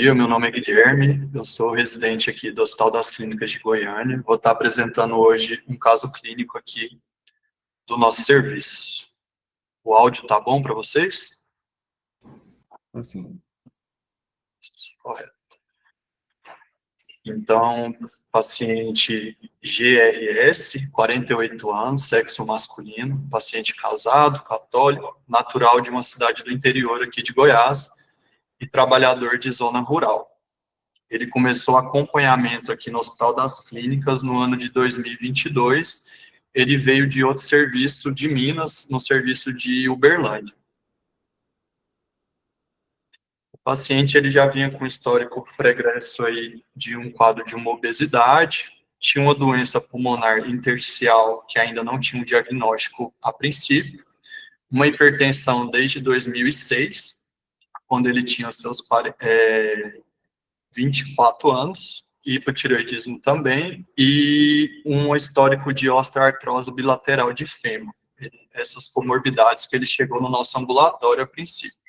Meu nome é Guilherme, eu sou residente aqui do Hospital das Clínicas de Goiânia. Vou estar apresentando hoje um caso clínico aqui do nosso serviço. O áudio tá bom para vocês? Assim, Correto. Então, paciente GRS, 48 anos, sexo masculino, paciente casado, católico, natural de uma cidade do interior aqui de Goiás e trabalhador de zona rural. Ele começou acompanhamento aqui no Hospital das Clínicas no ano de 2022. Ele veio de outro serviço de Minas, no serviço de Uberlândia. O paciente ele já vinha com histórico pregresso aí de um quadro de uma obesidade, tinha uma doença pulmonar intersticial que ainda não tinha um diagnóstico a princípio, uma hipertensão desde 2006, quando ele tinha seus 24 anos, hipotireoidismo também, e um histórico de osteoartrose bilateral de fêmur. Essas comorbidades que ele chegou no nosso ambulatório a princípio.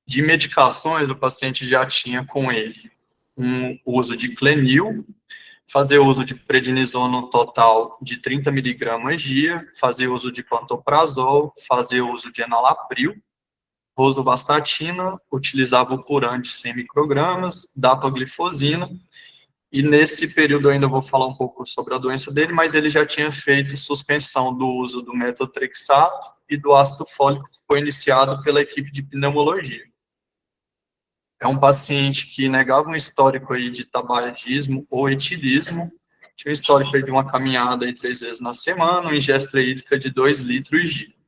De medicações, o paciente já tinha com ele um uso de Clenil, fazer uso de prednisona no total de 30 miligramas dia, fazer uso de pantoprazol, fazer uso de enalapril, rosuvastatina, utilizava o curante 100 microgramas, dapaglifosina, e nesse período eu ainda vou falar um pouco sobre a doença dele, mas ele já tinha feito suspensão do uso do metotrexato e do ácido fólico, que foi iniciado pela equipe de pneumologia. É um paciente que negava um histórico aí de tabagismo ou etilismo, tinha um histórico aí de uma caminhada aí 3 vezes na semana, uma ingesta hídrica de 2 litros dia.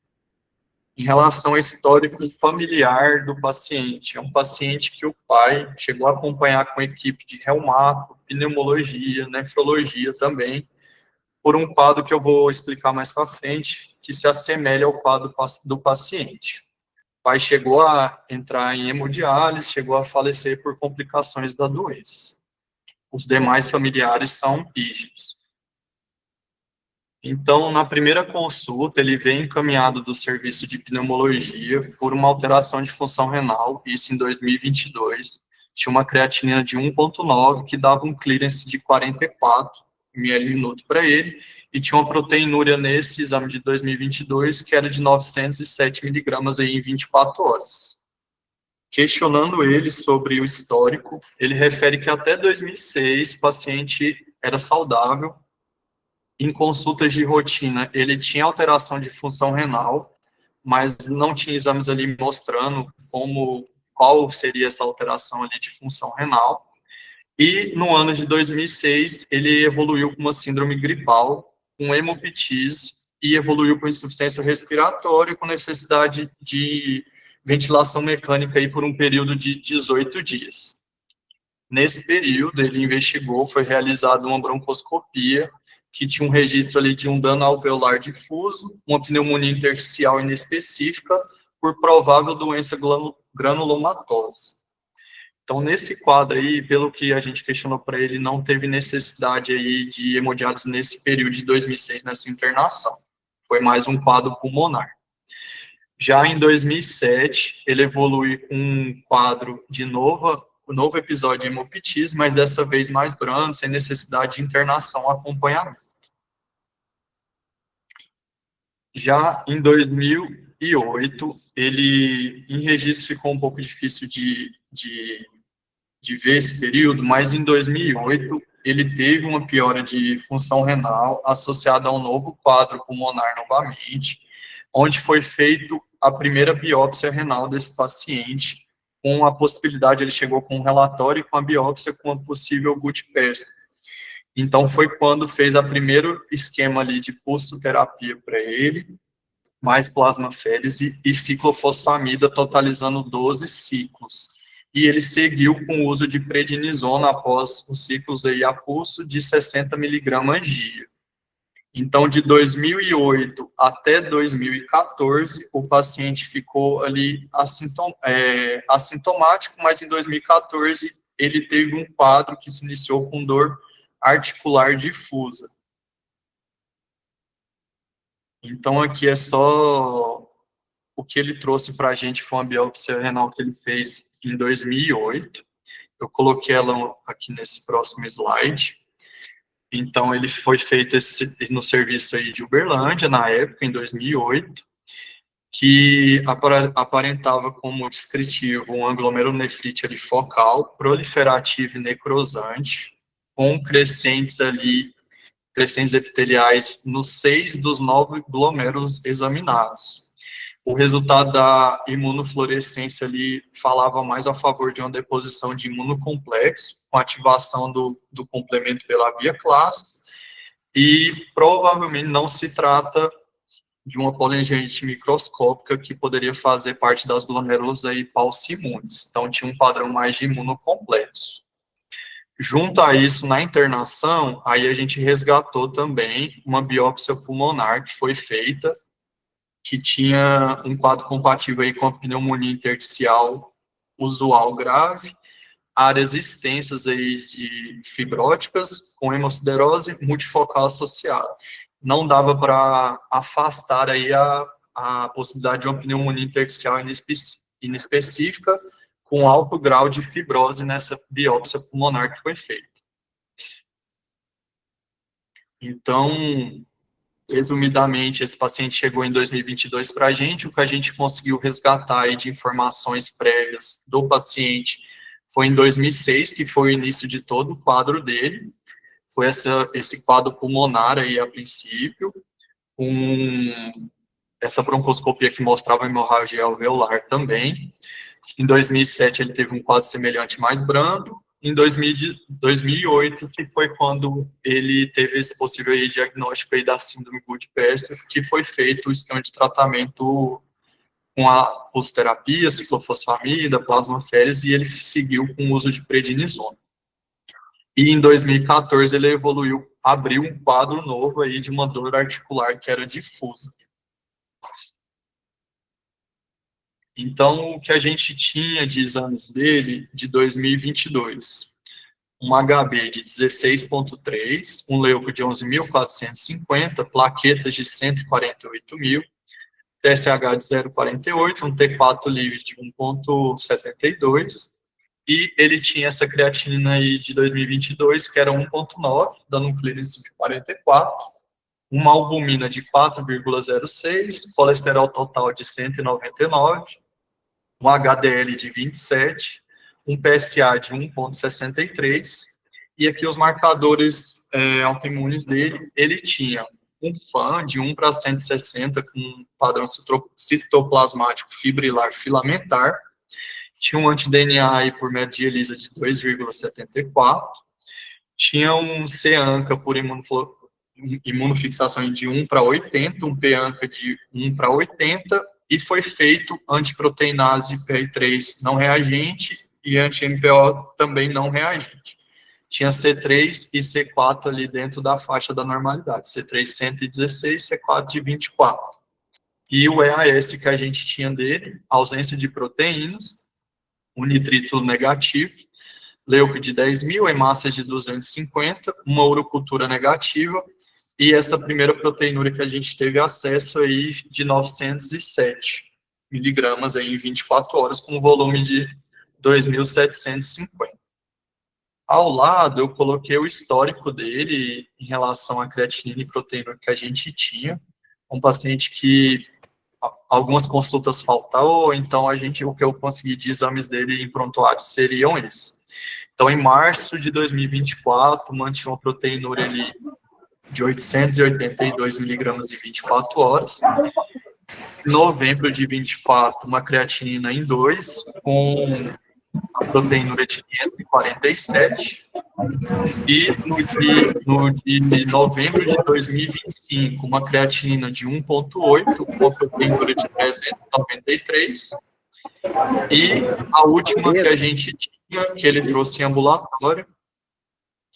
Em relação ao histórico familiar do paciente, é um paciente que o pai chegou a acompanhar com a equipe de reumato, pneumologia, nefrologia também, por um quadro que eu vou explicar mais para frente, que se assemelha ao quadro do paciente. O pai chegou a entrar em hemodiálise, chegou a falecer por complicações da doença. Os demais familiares são rígidos. Então, na primeira consulta, ele vem encaminhado do serviço de pneumologia por uma alteração de função renal, isso em 2022. Tinha uma creatinina de 1,9, que dava um clearance de 44 ml/minuto para ele, e tinha uma proteinúria nesse exame de 2022, que era de 907 miligramas aí em 24 horas. Questionando ele sobre o histórico, ele refere que até 2006 o paciente era saudável. Em consultas de rotina, ele tinha alteração de função renal, mas não tinha exames ali mostrando qual seria essa alteração ali de função renal. E no ano de 2006, ele evoluiu com uma síndrome gripal, com hemoptise, e evoluiu com insuficiência respiratória, com necessidade de ventilação mecânica aí por um período de 18 dias. Nesse período, ele investigou, foi realizada uma broncoscopia, que tinha um registro ali de um dano alveolar difuso, uma pneumonia intersticial inespecífica, por provável doença granulomatosa. Então, nesse quadro aí, pelo que a gente questionou para ele, não teve necessidade aí de hemodiálise nesse período de 2006, nessa internação. Foi mais um quadro pulmonar. Já em 2007, ele evolui com um quadro de novo episódio de hemoptise, mas dessa vez mais brando, sem necessidade de internação, acompanhamento. Já em 2008, ele, em registro ficou um pouco difícil de ver esse período, mas em 2008, ele teve uma piora de função renal associada a um novo quadro pulmonar novamente, onde foi feito a primeira biópsia renal desse paciente, com a possibilidade, ele chegou com um relatório com a biópsia com a possível gut-pest. Então, foi quando fez a primeiro esquema ali de pulsoterapia para ele, mais plasmaférese e ciclofosfamida, totalizando 12 ciclos. E ele seguiu com o uso de prednisona após os ciclos aí a pulso de 60 miligramas dia. Então, de 2008 até 2014, o paciente ficou ali assintomático, mas em 2014 ele teve um quadro que se iniciou com dor articular difusa. Então, aqui é só o que ele trouxe para a gente, foi uma biópsia renal que ele fez em 2008. Eu coloquei ela aqui nesse próximo slide. Então, ele foi feito no serviço aí de Uberlândia, na época, em 2008, que aparentava como descritivo um glomerulonefrite ali focal, proliferativa e necrosante, com crescentes epiteliais nos 6 dos 9 glomérulos examinados. O resultado da imunofluorescência ali falava mais a favor de uma deposição de imunocomplexo, com ativação do complemento pela via clássica, e provavelmente não se trata de uma polengite microscópica que poderia fazer parte das glomérulas aí paucimunes. Então, tinha um padrão mais de imunocomplexo. Junto a isso, na internação, aí a gente resgatou também uma biópsia pulmonar que foi feita, que tinha um quadro compatível aí com a pneumonia intersticial usual grave, áreas extensas aí de fibróticas, com hemosiderose multifocal associada. Não dava para afastar aí a possibilidade de uma pneumonia intersticial inespecífica, com alto grau de fibrose nessa biópsia pulmonar que foi feita. Então, resumidamente, esse paciente chegou em 2022 para a gente, o que a gente conseguiu resgatar aí de informações prévias do paciente foi em 2006, que foi o início de todo o quadro dele, foi esse quadro pulmonar aí a princípio, com essa broncoscopia que mostrava hemorragia alveolar também. Em 2007 ele teve um quadro semelhante mais brando. Em 2008, que foi quando ele teve esse possível aí diagnóstico aí da síndrome Goodpasture, que foi feito o esquema de tratamento com a pulsoterapia, ciclofosfamida, plasmaférese, e ele seguiu com o uso de prednisona. E em 2014 ele abriu um quadro novo aí de uma dor articular que era difusa. Então, o que a gente tinha de exames dele de 2022? Um HB de 16,3, um leuco de 11.450, plaquetas de 148.000, TSH de 0,48, um T4 livre de 1,72, e ele tinha essa creatinina aí de 2022, que era 1,9, dando um clearance de 44, uma albumina de 4,06, colesterol total de 199, um HDL de 27, um PSA de 1,63, e aqui os marcadores autoimunes dele, ele tinha um FAN de 1 para 160, com um padrão citoplasmático fibrilar filamentar, tinha um anti-DNA aí por método de ELISA de 2,74, tinha um C-ANCA por imunofixação de 1 para 80, um P-ANCA de 1 para 80, e foi feito antiproteinase PI3 não reagente e anti-MPO também não reagente. Tinha C3 e C4 ali dentro da faixa da normalidade, C3 116, C4 de 24. E o EAS que a gente tinha dele, ausência de proteínas, um nitrito negativo, leuco de 10.000, hemácias de 250, uma urocultura negativa, e essa primeira proteinúria que a gente teve acesso aí de 907 miligramas aí em 24 horas, com um volume de 2.750. Ao lado, eu coloquei o histórico dele em relação à creatinina e proteinúria que a gente tinha. Um paciente que algumas consultas faltaram, então o que eu consegui de exames dele em prontuário seriam esses. Então, em março de 2024, mantinha uma proteinúria ali de 882 miligramas em 24 horas. Em novembro de 24, uma creatinina em 2, com a proteinúria de 547. E no de novembro de 2025, uma creatinina de 1,8, com a proteinúria de 393. E a última que a gente tinha, que ele trouxe em ambulatório,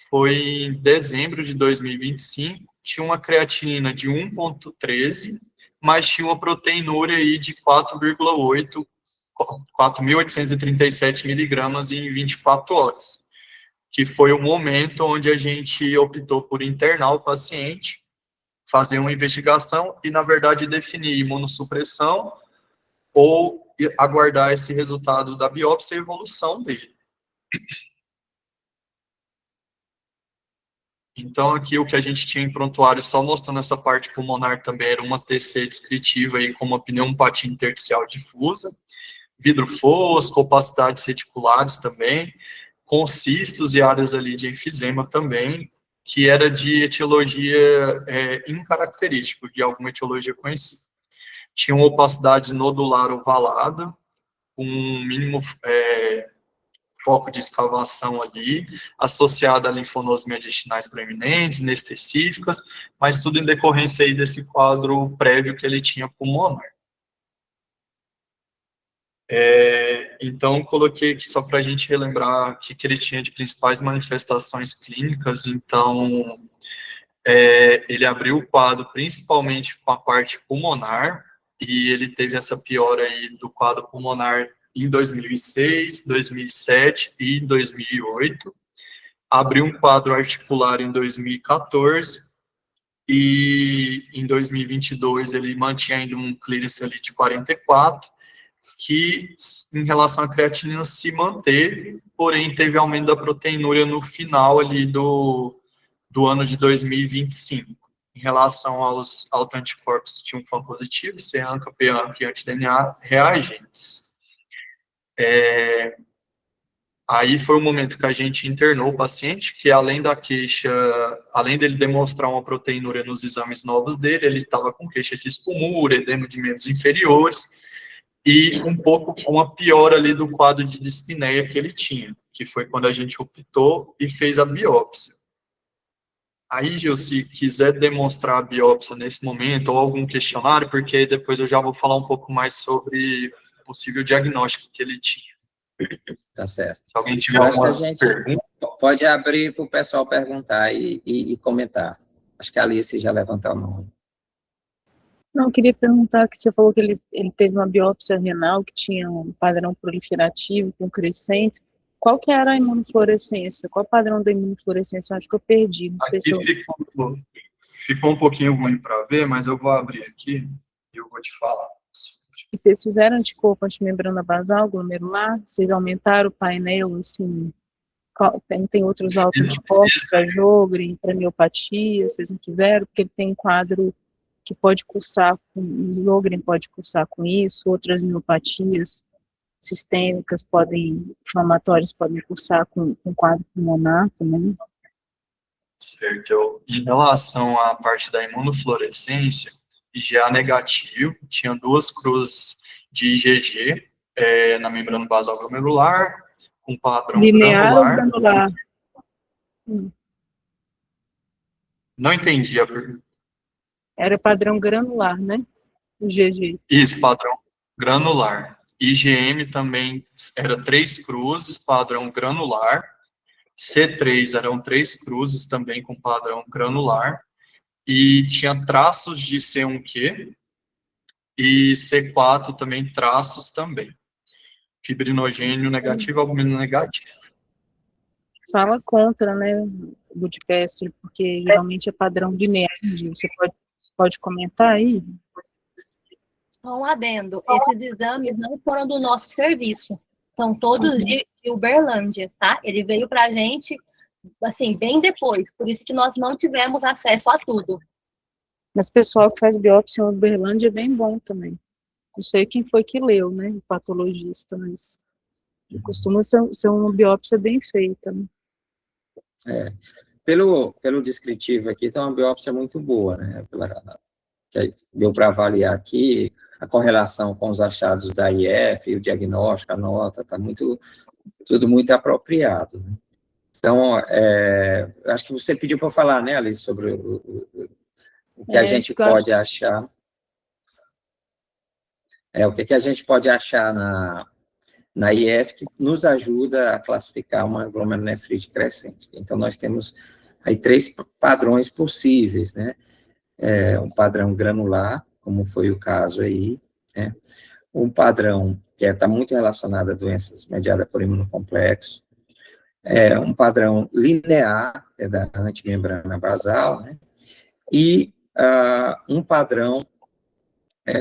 foi em dezembro de 2025, tinha uma creatinina de 1,13, mas tinha uma proteinúria aí de 4,8, 4.837 miligramas em 24 horas, que foi o momento onde a gente optou por internar o paciente, fazer uma investigação e, na verdade, definir imunossupressão ou aguardar esse resultado da biópsia e a evolução dele. Então, aqui o que a gente tinha em prontuário, só mostrando essa parte pulmonar também, era uma TC descritiva aí com uma pneumopatia intersticial difusa, vidro fosco, opacidades reticulares também, com cistos e áreas ali de enfisema também, que era de etiologia incaracterística, de alguma etiologia conhecida. Tinha uma opacidade nodular ovalada, um mínimo foco de escavação ali, associada a linfonodos mediastinais proeminentes, inespecíficas, mas tudo em decorrência aí desse quadro prévio que ele tinha pulmonar. Então, coloquei aqui só para a gente relembrar o que ele tinha de principais manifestações clínicas. Então, ele abriu o quadro principalmente com a parte pulmonar, e ele teve essa piora aí do quadro pulmonar em 2006, 2007 e 2008. Abriu um quadro articular em 2014, e em 2022 ele mantinha ainda um clearance ali de 44, que em relação à creatinina se manteve, porém teve aumento da proteinúria no final ali do ano de 2025. Em relação aos autoanticorpos, tinha um FAM positivo, C-ANCA, P-ANCA e anti-DNA reagentes. Aí foi o momento que a gente internou o paciente, que além da queixa, além dele demonstrar uma proteinúria nos exames novos dele, ele estava com queixa de espumura, edema de membros inferiores, e um pouco com a piora ali do quadro de dispneia que ele tinha, que foi quando a gente optou e fez a biópsia. Aí, Gil, se quiser demonstrar a biópsia nesse momento, ou algum questionário, porque aí depois eu já vou falar um pouco mais sobre o possível diagnóstico que ele tinha. Tá certo. Se alguém tiver alguma pergunta. Pode abrir para o pessoal perguntar e comentar. Acho que a Alice já levantou a mão. Não, eu queria perguntar que você falou que ele teve uma biópsia renal que tinha um padrão proliferativo com crescentes. Qual que era a imunofluorescência? Qual o padrão da imunofluorescência? Eu acho que eu perdi. Não sei aqui se ficou um pouquinho ruim para ver, mas eu vou abrir aqui e eu vou te falar. E vocês fizeram anticorpo antimembrana basal, glomerular? Vocês aumentaram o painel, assim? Tem outros autoanticorpos para Sjögren, para miopatia? Vocês não fizeram? Porque ele tem um quadro que pode cursar com Sjögren, pode cursar com isso, outras miopatias sistêmicas inflamatórias podem cursar com quadro pulmonar também. Certo. Em relação à parte da imunofluorescência, IgA negativo, tinha 2 cruzes de IgG na membrana basal glomerular, com padrão linear granular. ou granular? Não entendi a pergunta. Era padrão granular, né? O IgG. Isso, padrão granular. IgM também era 3 cruzes, padrão granular. C3 eram 3 cruzes também com padrão granular. E tinha traços de C1Q e C4 também traços também. Fibrinogênio negativo, albumina negativo. Fala contra, né, o Budipestre, porque geralmente é padrão linear. Você pode comentar aí? Só um adendo, esses exames não foram do nosso serviço, são todos de Uberlândia, tá? Ele veio pra gente, assim, bem depois, por isso que nós não tivemos acesso a tudo. Mas o pessoal que faz biópsia em Uberlândia é bem bom também. Não sei quem foi que leu, né, o patologista, mas costuma ser uma biópsia bem feita, né? Pelo descritivo aqui, tem uma biópsia muito boa, né? Que deu para avaliar aqui a correlação com os achados da IF, o diagnóstico, a nota, está tudo muito apropriado, né? Então, acho que você pediu para falar, né, Alice, sobre o que a gente pode achar. O que a gente pode achar na IF que nos ajuda a classificar uma glomerulonefrite crescente. Então, nós temos aí 3 padrões possíveis, né? Um padrão granular, como foi o caso aí, né? Um padrão que está muito relacionado a doenças mediadas por imunocomplexo, um padrão linear, da antimembrana basal, né? E um padrão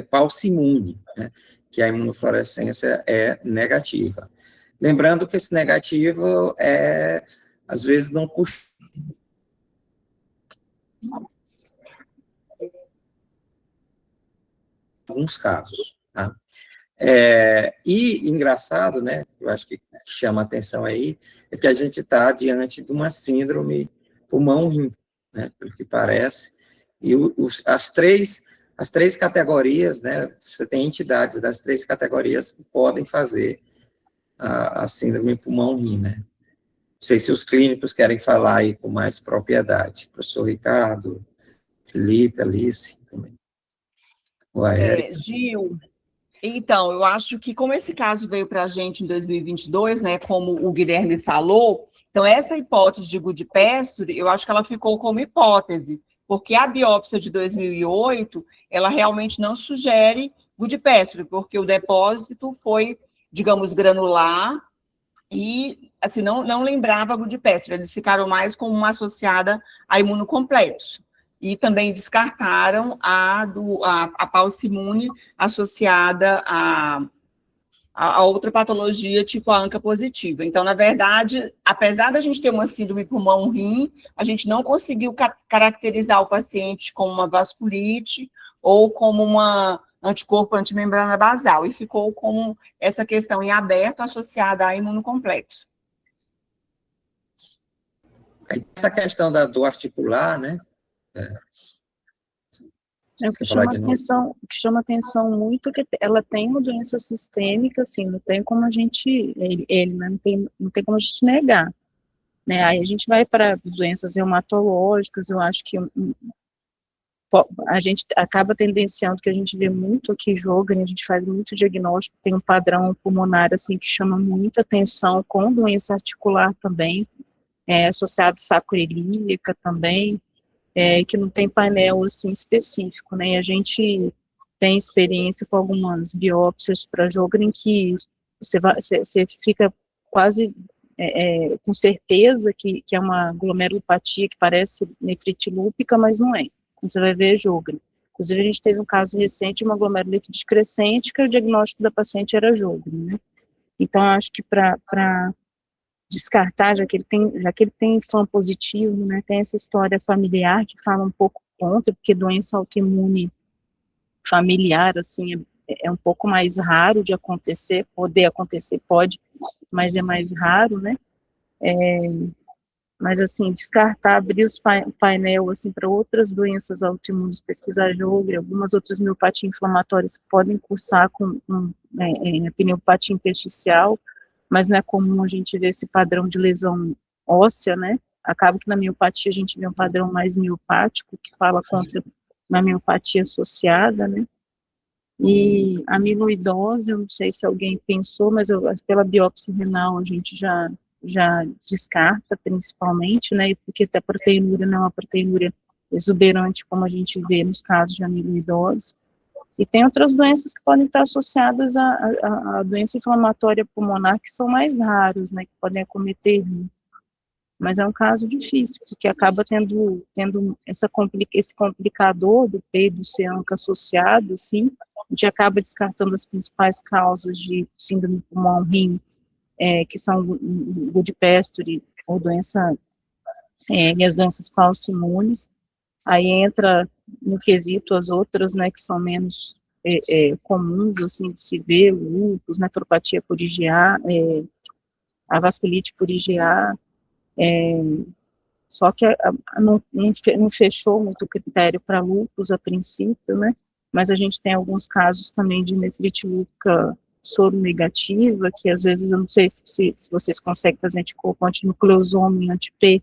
paucimune, né? que a imunofluorescência é negativa. Lembrando que esse negativo às vezes, não puxa. Alguns casos, tá? E engraçado, né, eu acho que chama a atenção aí, é que a gente está diante de uma síndrome pulmão-rim, né, pelo que parece, e as três categorias, né, você tem entidades das 3 categorias que podem fazer a síndrome pulmão-rim, né. Não sei se os clínicos querem falar aí com mais propriedade. Professor Ricardo, Felipe, Alice, também. Gil, então, eu acho que como esse caso veio para a gente em 2022, né, como o Guilherme falou, então essa hipótese de Goodpasture, eu acho que ela ficou como hipótese, porque a biópsia de 2008, ela realmente não sugere Goodpasture, porque o depósito foi, digamos, granular, e, assim, não lembrava Goodpasture, eles ficaram mais como uma associada a imunocomplexo. E também descartaram a paucimune associada a outra patologia, tipo a ANCA positiva. Então, na verdade, apesar da gente ter uma síndrome pulmão-rim, a gente não conseguiu caracterizar o paciente como uma vasculite ou como uma anticorpo antimembrana basal, e ficou como essa questão em aberto associada a imunocomplexo. Essa questão da dor articular, né? O que chama atenção muito é que ela tem uma doença sistêmica, assim, não tem como a gente, né, não tem como a gente negar, né, aí a gente vai para doenças reumatológicas, eu acho que a gente acaba tendenciando, que a gente vê muito aqui Sjögren, a gente faz muito diagnóstico, tem um padrão pulmonar, assim, que chama muita atenção, com doença articular também, associado à sacroiliaca também, que não tem painel, assim, específico, né, e a gente tem experiência com algumas biópsias para Sjögren que você fica quase com certeza que é uma glomerulopatia que parece nefrite lúpica, mas não é. Você vai ver Sjögren. Inclusive, a gente teve um caso recente de uma glomerulonefrite crescente, que o diagnóstico da paciente era Sjögren, né? Então, acho que para descartar, já que ele tem fã positivo, né, tem essa história familiar que fala um pouco contra, porque doença autoimune familiar, assim, é um pouco mais raro de acontecer, poder acontecer, pode, mas é mais raro, né? Mas, assim, descartar, abrir o painel, assim, para outras doenças autoimunes, pesquisar Sjögren, algumas outras miopatias inflamatórias que podem cursar com a pneumopatia intersticial, mas não é comum a gente ver esse padrão de lesão óssea, né? Acaba que na miopatia a gente vê um padrão mais miopático, que fala contra uma miopatia associada, né? E a amiloidose, eu não sei se alguém pensou, mas pela biópsia renal a gente já descarta, principalmente, né, porque a proteinúria não é uma proteinúria exuberante, como a gente vê nos casos de amiloidose. E tem outras doenças que podem estar associadas à doença inflamatória pulmonar, que são mais raros, né, que podem acometer rim. Mas é um caso difícil, porque acaba tendo esse complicador do P e do C-ANCA associado, assim, a gente acaba descartando as principais causas de síndrome pulmão-rim, que são Goodpasture ou e as doenças paucimunes. Aí entra no quesito as outras, né, que são menos comuns, assim, de se ver, o lúpus, nefropatia por IgA, a vasculite por IgA, só que não fechou muito o critério para lúpus a princípio, né, mas a gente tem alguns casos também de nefrite lúpica soro negativa, que às vezes, eu não sei se vocês conseguem fazer anticorpo antinucleosoma e anti-P,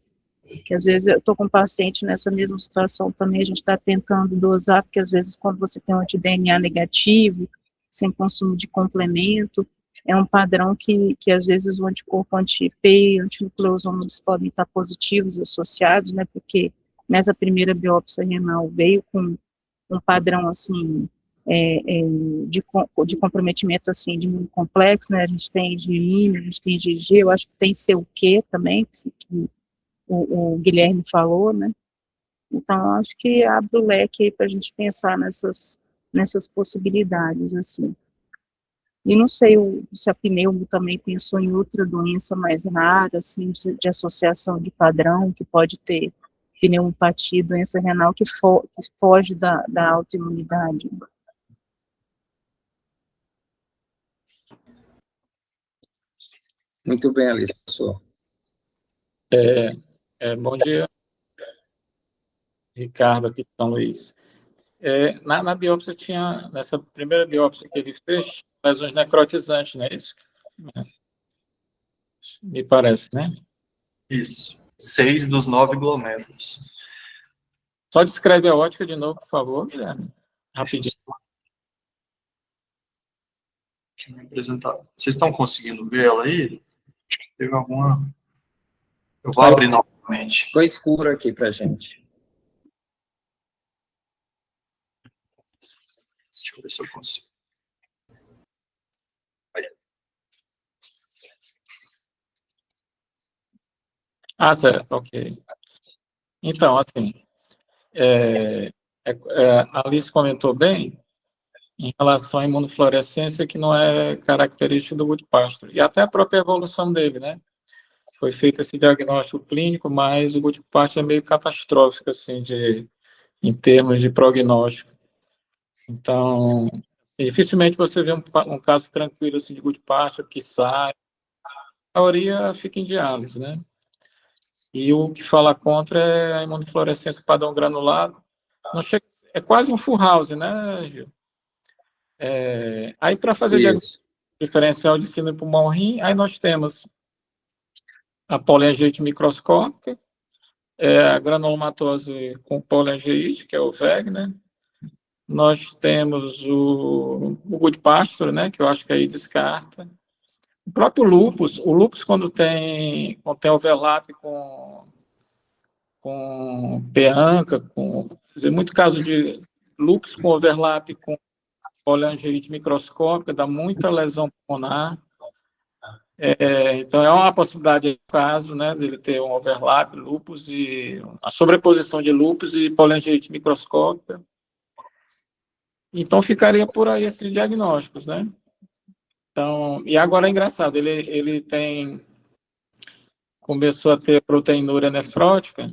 que às vezes eu estou com um paciente nessa mesma situação também, a gente está tentando dosar, porque às vezes quando você tem um anti-DNA negativo, sem consumo de complemento, é um padrão que às vezes o anticorpo anti-P e antinucleosoma podem estar positivos associados, né, porque nessa primeira biópsia renal veio com um padrão, assim, de comprometimento, assim, de imunocomplexo, né, a gente tem IgM, a gente tem IgG, eu acho que tem CUQ também, que o Guilherme falou, né, então acho que abre o leque aí para a gente pensar nessas possibilidades, assim. E não sei se a pneumo também pensou em outra doença mais rara, assim, de associação de padrão, que pode ter pneumopatia, doença renal que foge da autoimunidade. Muito bem, Alice, professor. Bom dia, Ricardo, aqui de São Luís. Na biópsia nessa primeira biópsia que ele fez, lesões necrotizantes, não é isso? Me parece, né? Isso. 6 dos 9 glomérulos. Só descreve a ótica de novo, por favor, Guilherme. Rapidinho. Deixa eu me apresentar. Vocês estão conseguindo ver ela aí? Acho que teve alguma... Eu vou abrir novamente. Ficou escuro aqui para a gente. Deixa eu ver se eu consigo. Certo, ok. Então, assim, a Alice comentou bem em relação à imunofluorescência, que não é característica do Goodpasture, e até a própria evolução dele, né? Foi feito esse diagnóstico clínico, mas o Goodpasture é meio catastrófico, assim, em termos de prognóstico. Então, dificilmente você vê um caso tranquilo, assim, de Goodpasture que sai, a maioria fica em diálise, né? E o que fala contra é a imunofluorescência padrão granulado. Não chega, é quase um full house, né, Gil? Aí, para fazer diagnóstico diferencial de síndrome pulmão-rim, aí nós temos a poliangiite microscópica, a granulomatose com poliangiite, que é o VEG, né? Nós temos o Goodpasture, né, que eu acho que aí descarta. O próprio lúpus, quando tem overlap com peanca, quer dizer, muito caso de lúpus com overlap com poliangiite microscópica, dá muita lesão pulmonar. Então, é uma possibilidade, caso, né, dele ter um overlap, lúpus e a sobreposição de lúpus e poliangiite microscópica. Então, ficaria por aí esses diagnósticos, né? Então, e agora é engraçado, ele começou a ter proteinúria nefrótica,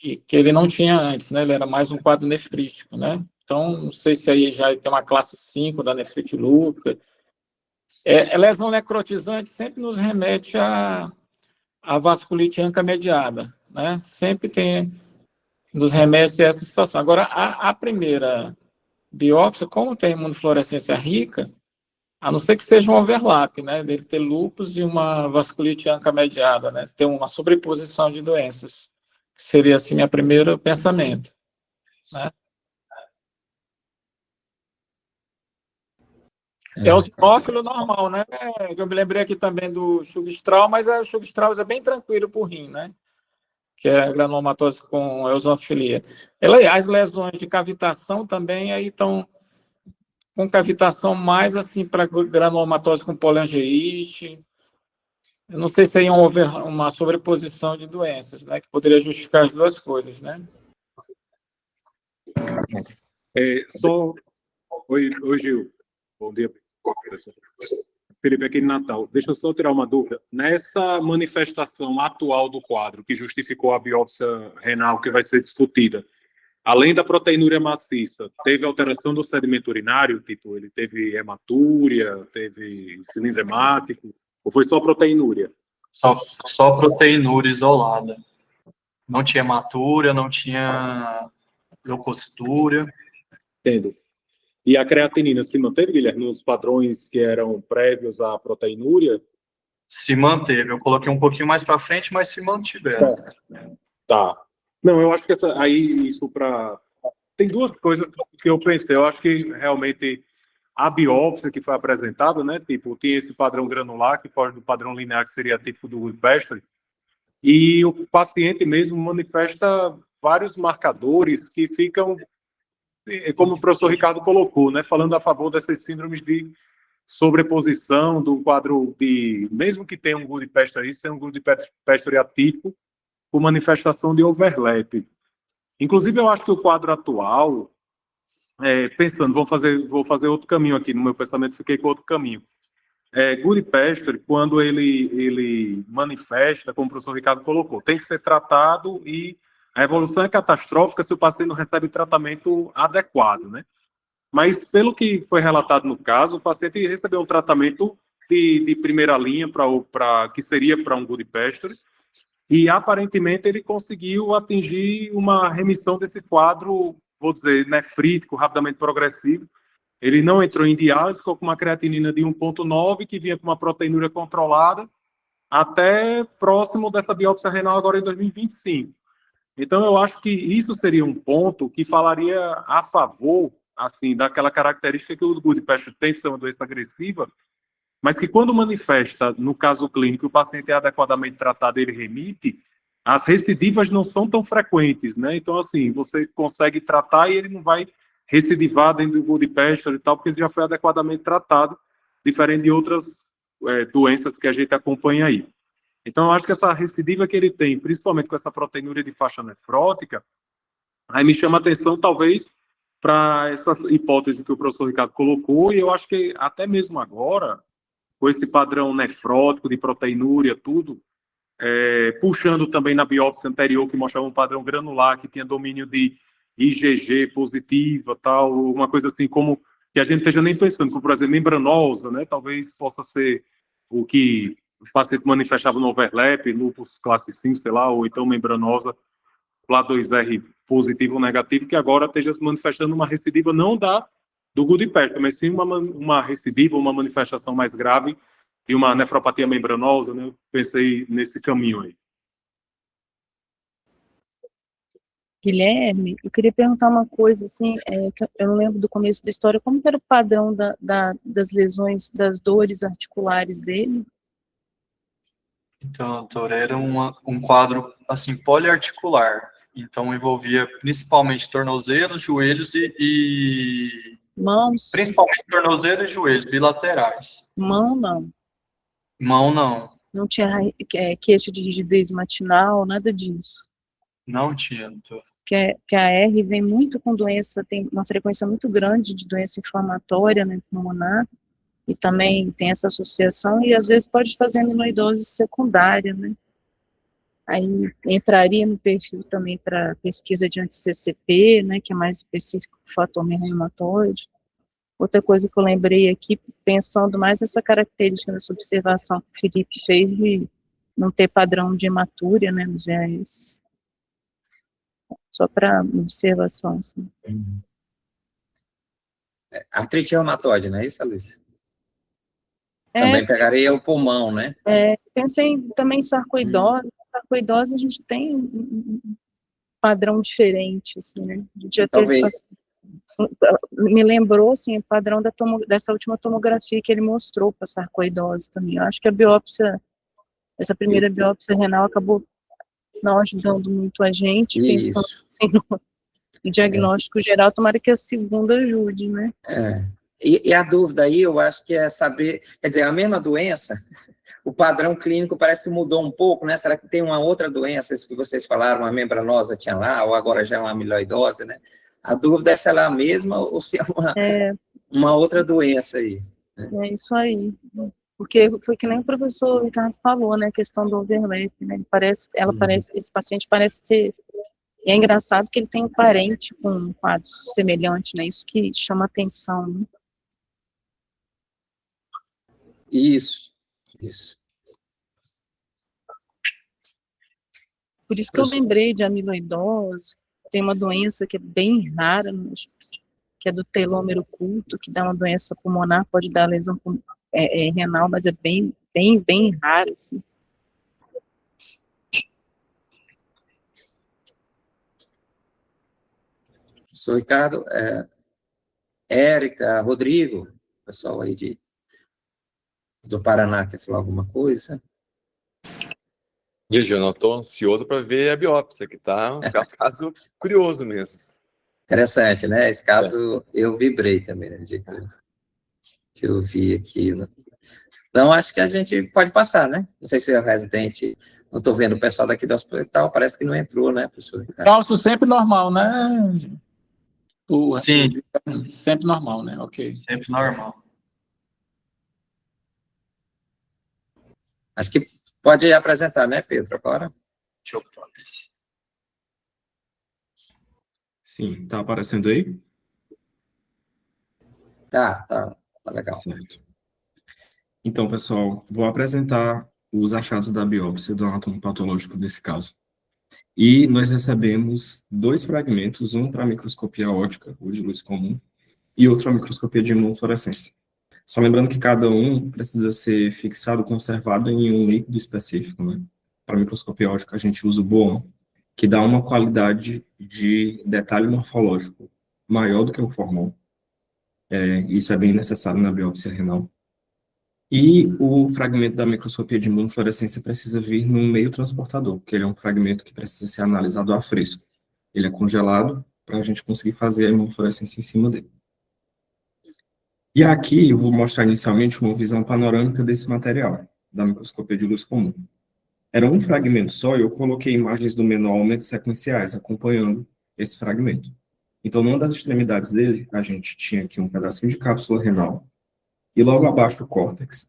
e que ele não tinha antes, né? Ele era mais um quadro nefrítico, né? Então, não sei se aí já tem uma classe 5 da nefrite lúpica. Lesão necrotizante sempre nos remete à vasculite ANCA mediada, né? Sempre nos remete a essa situação. Agora, a primeira biópsia, como tem imunofluorescência rica, a não ser que seja um overlap, né? Dele ter lúpus e uma vasculite ANCA mediada, né? Ter uma sobreposição de doenças. Seria, assim, meu primeiro pensamento, né? É o sinófilo normal, né? Eu me lembrei aqui também do Chugstral, mas o Chugstral é bem tranquilo por rim, né? Que é a granulomatose com eosinofilia. As lesões de cavitação também aí estão com cavitação mais assim para granulomatose com poliangiite. Eu não sei se aí uma sobreposição de doenças, né? Que poderia justificar as duas coisas, né? Oi, Gil. Bom dia. Felipe, aqui de Natal. Deixa eu só tirar uma dúvida. Nessa manifestação atual do quadro, que justificou a biópsia renal que vai ser discutida, além da proteinúria maciça, teve alteração do sedimento urinário? Tipo, ele teve hematúria, teve cilindro hemático? Ou foi só proteinúria? Só proteinúria isolada. Não tinha hematúria, não tinha leucocitúria. Entendo. E a creatinina se manteve, Guilherme, nos padrões que eram prévios à proteinúria? Se manteve. Eu coloquei um pouquinho mais para frente, mas se mantiveram. Tá. Não, eu acho que isso para... Tem duas coisas que eu pensei. Eu acho que realmente a biópsia que foi apresentada, né? Tipo, tinha esse padrão granular que foge do padrão linear que seria típico do Goodpasture. E o paciente mesmo manifesta vários marcadores que ficam, como o professor Ricardo colocou, né, falando a favor dessas síndromes de sobreposição do quadro de, mesmo que tenha um Goodpasture, isso é um Goodpasture atípico, com manifestação de overlap. Inclusive, eu acho que o quadro atual, pensando, vou fazer outro caminho aqui, no meu pensamento fiquei com outro caminho. Goodpasture, quando ele manifesta, como o professor Ricardo colocou, tem que ser tratado e a evolução é catastrófica se o paciente não recebe tratamento adequado, né? Mas, pelo que foi relatado no caso, o paciente recebeu um tratamento de primeira linha, que seria para um Goodpasture, e aparentemente ele conseguiu atingir uma remissão desse quadro, vou dizer, nefrítico, rapidamente progressivo. Ele não entrou em diálise, ficou com uma creatinina de 1,9, que vinha com uma proteinúria controlada, até próximo dessa biópsia renal agora em 2025. Então, eu acho que isso seria um ponto que falaria a favor, assim, daquela característica que o Goodpasture tem de ser uma doença agressiva, mas que quando manifesta, no caso clínico, o paciente é adequadamente tratado, ele remite, as recidivas não são tão frequentes, né? Então, assim, você consegue tratar e ele não vai recidivar dentro do Goodpasture e tal, porque ele já foi adequadamente tratado, diferente de outras doenças que a gente acompanha aí. Então, eu acho que essa recidiva que ele tem, principalmente com essa proteinúria de faixa nefrótica, aí me chama a atenção, talvez, para essa hipótese que o professor Ricardo colocou, e eu acho que até mesmo agora, com esse padrão nefrótico de proteinúria, tudo, puxando também na biópsia anterior, que mostrava um padrão granular, que tinha domínio de IgG positiva, tal, uma coisa assim como que a gente esteja nem pensando, como, por exemplo, membranosa, né? Talvez possa ser o que o paciente manifestava no overlap, lúpus classe 5, sei lá, ou então membranosa, LA2R positivo ou negativo, que agora esteja se manifestando uma recidiva não do Goodpasture, mas sim uma recidiva, uma manifestação mais grave de uma nefropatia membranosa, né? Eu pensei nesse caminho aí. Guilherme, eu queria perguntar uma coisa, assim, que eu não lembro do começo da história, como que era o padrão das lesões, das dores articulares dele? Então, doutor, era um quadro, assim, poliarticular. Então, envolvia principalmente tornozelos, joelhos e Mãos? principalmente tornozelos e joelhos bilaterais. Mão, não. Mão, não. Não tinha queixo de rigidez matinal, nada disso. Não tinha, doutor. Que a R vem muito com doença, tem uma frequência muito grande de doença inflamatória, né, pulmonar, e também tem essa associação, e às vezes pode fazer amiloidose secundária, né. Aí entraria no perfil também para pesquisa de anti-CCP, né, que é mais específico do fator reumatoide. Outra coisa que eu lembrei aqui, pensando mais nessa característica dessa observação que o Felipe fez de não ter padrão de hematúria, né, nos GAS. Só para observação, assim. Artrite reumatoide, não é isso, Alice? Também pegaria o pulmão, né? Pensei também em sarcoidose. Sarcoidose a gente tem um padrão diferente, assim, né? A gente já Talvez. Me lembrou, assim, o padrão dessa última tomografia que ele mostrou para sarcoidose também. Eu acho que a biópsia, essa primeira biópsia renal acabou não ajudando muito a gente, pensando assim, no diagnóstico geral, tomara que a segunda ajude, né? E a dúvida aí, eu acho que é saber, quer dizer, a mesma doença, o padrão clínico parece que mudou um pouco, né? Será que tem uma outra doença, isso que vocês falaram, uma membranosa tinha lá, ou agora já é uma amiloidose, né? A dúvida é se ela é a mesma ou se é uma outra doença aí. Né? É isso aí. Porque foi que nem o professor Ricardo falou, né, a questão do overlap, né, esse paciente parece ter, e é engraçado que ele tem um parente com um quadro semelhante, né, isso que chama atenção, né. Isso. Por isso que eu lembrei de amiloidose, tem uma doença que é bem rara, que é do telômero curto, que dá uma doença pulmonar, pode dar lesão renal, mas é bem raro, assim. Sou Ricardo, Érica, Rodrigo, pessoal aí do Paraná, quer falar alguma coisa? Gente, eu não estou ansioso para ver a biópsia, que tá um caso curioso mesmo. Interessante, né? Esse caso eu vibrei também, né? Que eu vi aqui. Né? Então, acho que a gente pode passar, né? Não sei se é residente, não estou vendo o pessoal daqui do hospital, parece que não entrou, né, professor? Cálcio sempre normal, né? Sim, Sempre normal, né? Ok. sempre normal. Acho que pode apresentar, né, Pedro, agora? Deixa eu falar isso. Sim, tá aparecendo aí? Tá legal. Certo. Então, pessoal, vou apresentar os achados da biópsia do anatomo patológico desse caso. E nós recebemos 2 fragmentos, um para microscopia óptica, ou de luz comum, e outro para microscopia de imunofluorescência. Só lembrando que cada um precisa ser fixado, conservado em um líquido específico, né? Para microscopia óptica, a gente usa o boron, que dá uma qualidade de detalhe morfológico maior do que o formol. Isso é bem necessário na biópsia renal. E o fragmento da microscopia de imunofluorescência precisa vir num meio transportador, porque ele é um fragmento que precisa ser analisado a fresco. Ele é congelado para a gente conseguir fazer a imunofluorescência em cima dele. E aqui eu vou mostrar inicialmente uma visão panorâmica desse material, da microscopia de luz comum. Era um fragmento só e eu coloquei imagens do menor aumento sequenciais acompanhando esse fragmento. Então, numa das extremidades dele, a gente tinha aqui um pedacinho de cápsula renal e logo abaixo o córtex,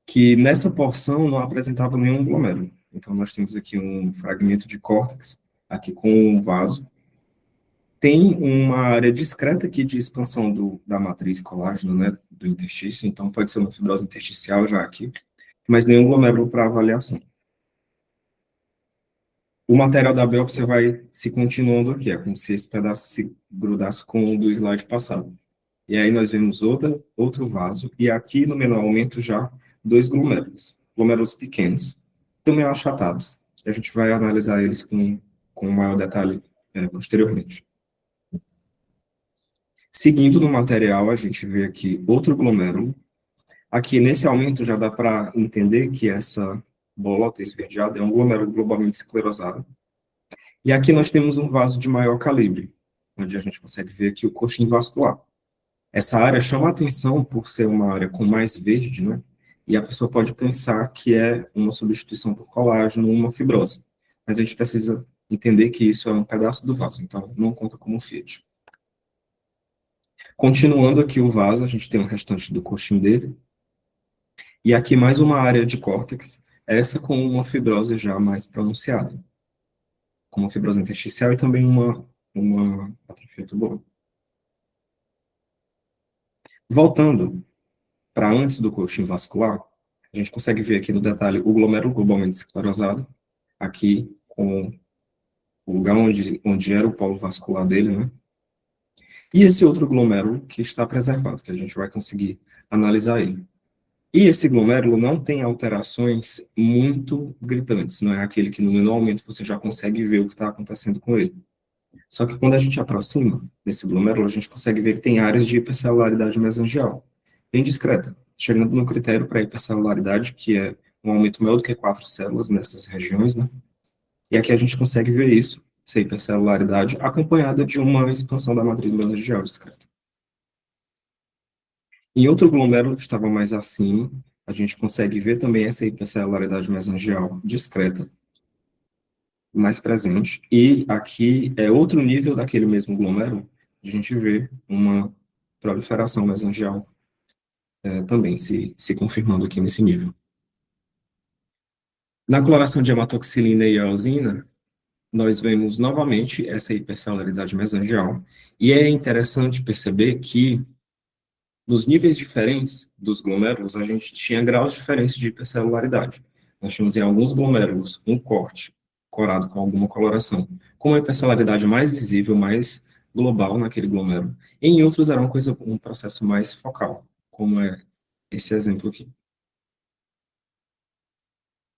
que nessa porção não apresentava nenhum glomérulo. Então, nós temos aqui um fragmento de córtex, aqui com um vaso. Tem uma área discreta aqui de expansão da matriz colágeno, né, do interstício, então pode ser uma fibrose intersticial já aqui, mas nenhum glomérulo para avaliação. O material da biópsia vai se continuando aqui, é como se esse pedaço se grudasse com o do slide passado. E aí nós vemos outro vaso, e aqui no menor aumento já 2 glomérulos pequenos, também achatados. A gente vai analisar eles com maior detalhe posteriormente. Seguindo no material, a gente vê aqui outro glomérulo. Aqui nesse aumento já dá para entender que essa bolota esverdeada é um glomérulo globalmente esclerosado. E aqui nós temos um vaso de maior calibre, onde a gente consegue ver aqui o coxim vascular. Essa área chama a atenção por ser uma área com mais verde, né? E a pessoa pode pensar que é uma substituição por colágeno, uma fibrose. Mas a gente precisa entender que isso é um pedaço do vaso, então não conta como Fiat. Continuando aqui o vaso, a gente tem o restante do coxim dele. E aqui mais uma área de córtex, essa com uma fibrose já mais pronunciada. Com uma fibrose intersticial e também uma atrofia tubular. Voltando para antes do coxim vascular, a gente consegue ver aqui no detalhe o glomérulo globalmente esclerosado, aqui com o lugar onde era o polo vascular dele, né? E esse outro glomérulo que está preservado, que a gente vai conseguir analisar ele. E esse glomérulo não tem alterações muito gritantes, não é aquele que no menor aumento você já consegue ver o que está acontecendo com ele. Só que quando a gente aproxima desse glomérulo, a gente consegue ver que tem áreas de hipercelularidade mesangial, bem discreta, chegando no critério para hipercelularidade, que é um aumento maior do que 4 células nessas regiões, né? E aqui a gente consegue ver isso, essa hipercelularidade, acompanhada de uma expansão da matriz mesangial discreta. Em outro glomérulo que estava mais acima, a gente consegue ver também essa hipercelularidade mesangial discreta, mais presente, e aqui é outro nível daquele mesmo glomérulo, a gente vê uma proliferação mesangial também se confirmando aqui nesse nível. Na coloração de hematoxilina e eosina, nós vemos novamente essa hipercelularidade mesangial, e é interessante perceber que nos níveis diferentes dos glomérulos, a gente tinha graus diferentes de hipercelularidade. Nós tínhamos em alguns glomérulos um corte corado com alguma coloração, com uma hipercelularidade mais visível, mais global naquele glomérulo. Em outros era um processo mais focal, como é esse exemplo aqui.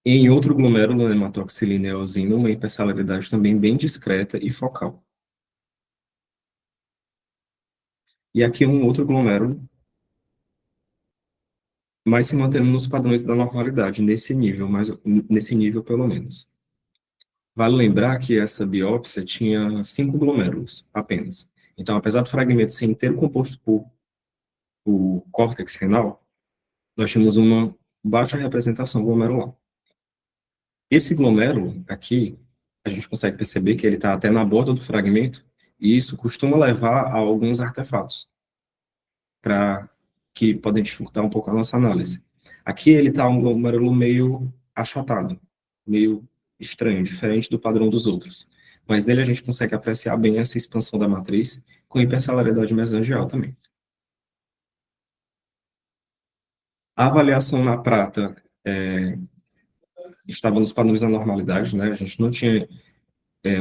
Em outro glomérulo, na hematoxilina e eosina, uma hipercelularidade também bem discreta e focal. E aqui um outro glomérulo, mas se mantendo nos padrões da normalidade, nesse nível pelo menos. Vale lembrar que essa biópsia tinha 5 glomérulos apenas. Então, apesar do fragmento ser inteiro composto por córtex renal, nós tínhamos uma baixa representação glomerular. Esse glomérulo aqui, a gente consegue perceber que ele está até na borda do fragmento, E isso costuma levar a alguns artefatos que podem dificultar um pouco a nossa análise. Aqui ele está um glômerulo meio achatado, meio estranho, diferente do padrão dos outros. Mas nele a gente consegue apreciar bem essa expansão da matriz com hipercelaridade mesangial também. A avaliação na prata estava nos padrões da normalidade, né? A gente não tinha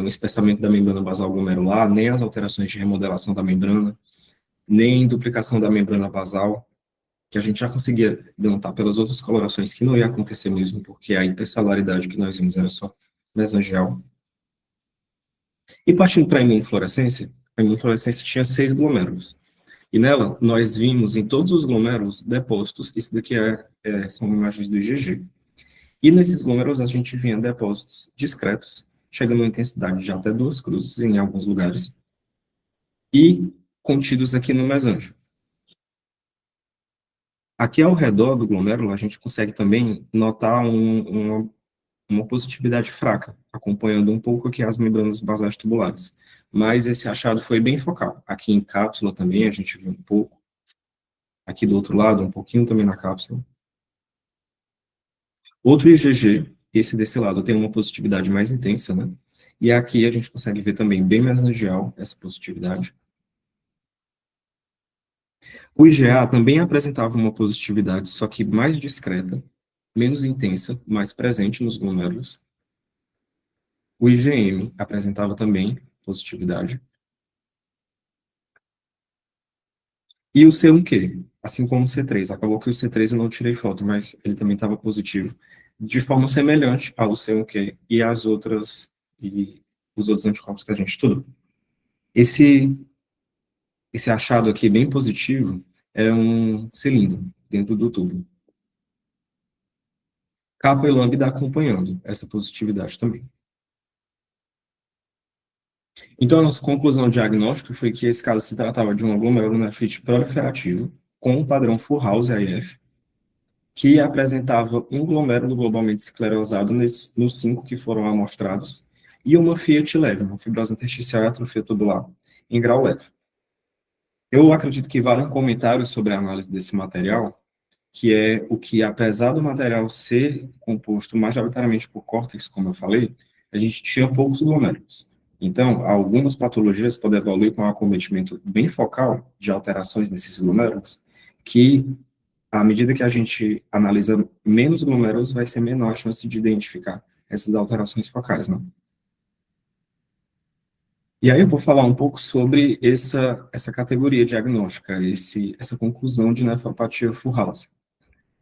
o espessamento da membrana basal glomerular, nem as alterações de remodelação da membrana, nem duplicação da membrana basal, que a gente já conseguia denotar pelas outras colorações que não ia acontecer mesmo, porque a hipercelaridade que nós vimos era só mesangial. E partindo para a imunofluorescência tinha 6 glomérulos. E nela, nós vimos em todos os glomérulos depósitos, isso daqui são imagens do IgG, e nesses glomérulos a gente via depósitos discretos, chegando a uma intensidade de até 2 cruzes em alguns lugares, e contidos aqui no mesângio. Aqui ao redor do glomérulo, a gente consegue também notar uma positividade fraca, acompanhando um pouco aqui as membranas basais tubulares. Mas esse achado foi bem focal. Aqui em cápsula também a gente viu um pouco. Aqui do outro lado, um pouquinho também na cápsula. Outro IgG, esse desse lado, tem uma positividade mais intensa, né? E aqui a gente consegue ver também bem mesangial essa positividade. O IgA também apresentava uma positividade, só que mais discreta, menos intensa, mais presente nos glomérulos. O IgM apresentava também positividade. E o C1q, assim como o C3. Acabou que o C3 eu não tirei foto, mas ele também estava positivo, de forma semelhante ao C1q e os outros anticorpos que a gente estudou. Esse achado aqui bem positivo é um cilindro dentro do tubo. Capa e lambda acompanhando essa positividade também. Então, a nossa conclusão diagnóstica foi que esse caso se tratava de uma glomerulonefrite proliferativa com um padrão Fullhouse AIF, que apresentava um glomérulo globalmente esclerosado nos 5 que foram amostrados e uma Fiat leve, uma fibrose intersticial e atrofia tubular, em grau leve. Eu acredito que vale um comentário sobre a análise desse material, que é o que, apesar do material ser composto majoritariamente por córtex, como eu falei, a gente tinha poucos glomérulos. Então, algumas patologias podem evoluir com um acometimento bem focal de alterações nesses glomérulos, que, à medida que a gente analisa menos glomérulos, vai ser menor a chance de identificar essas alterações focais, né? E aí eu vou falar um pouco sobre essa categoria diagnóstica, essa conclusão de nefropatia Fullhouse.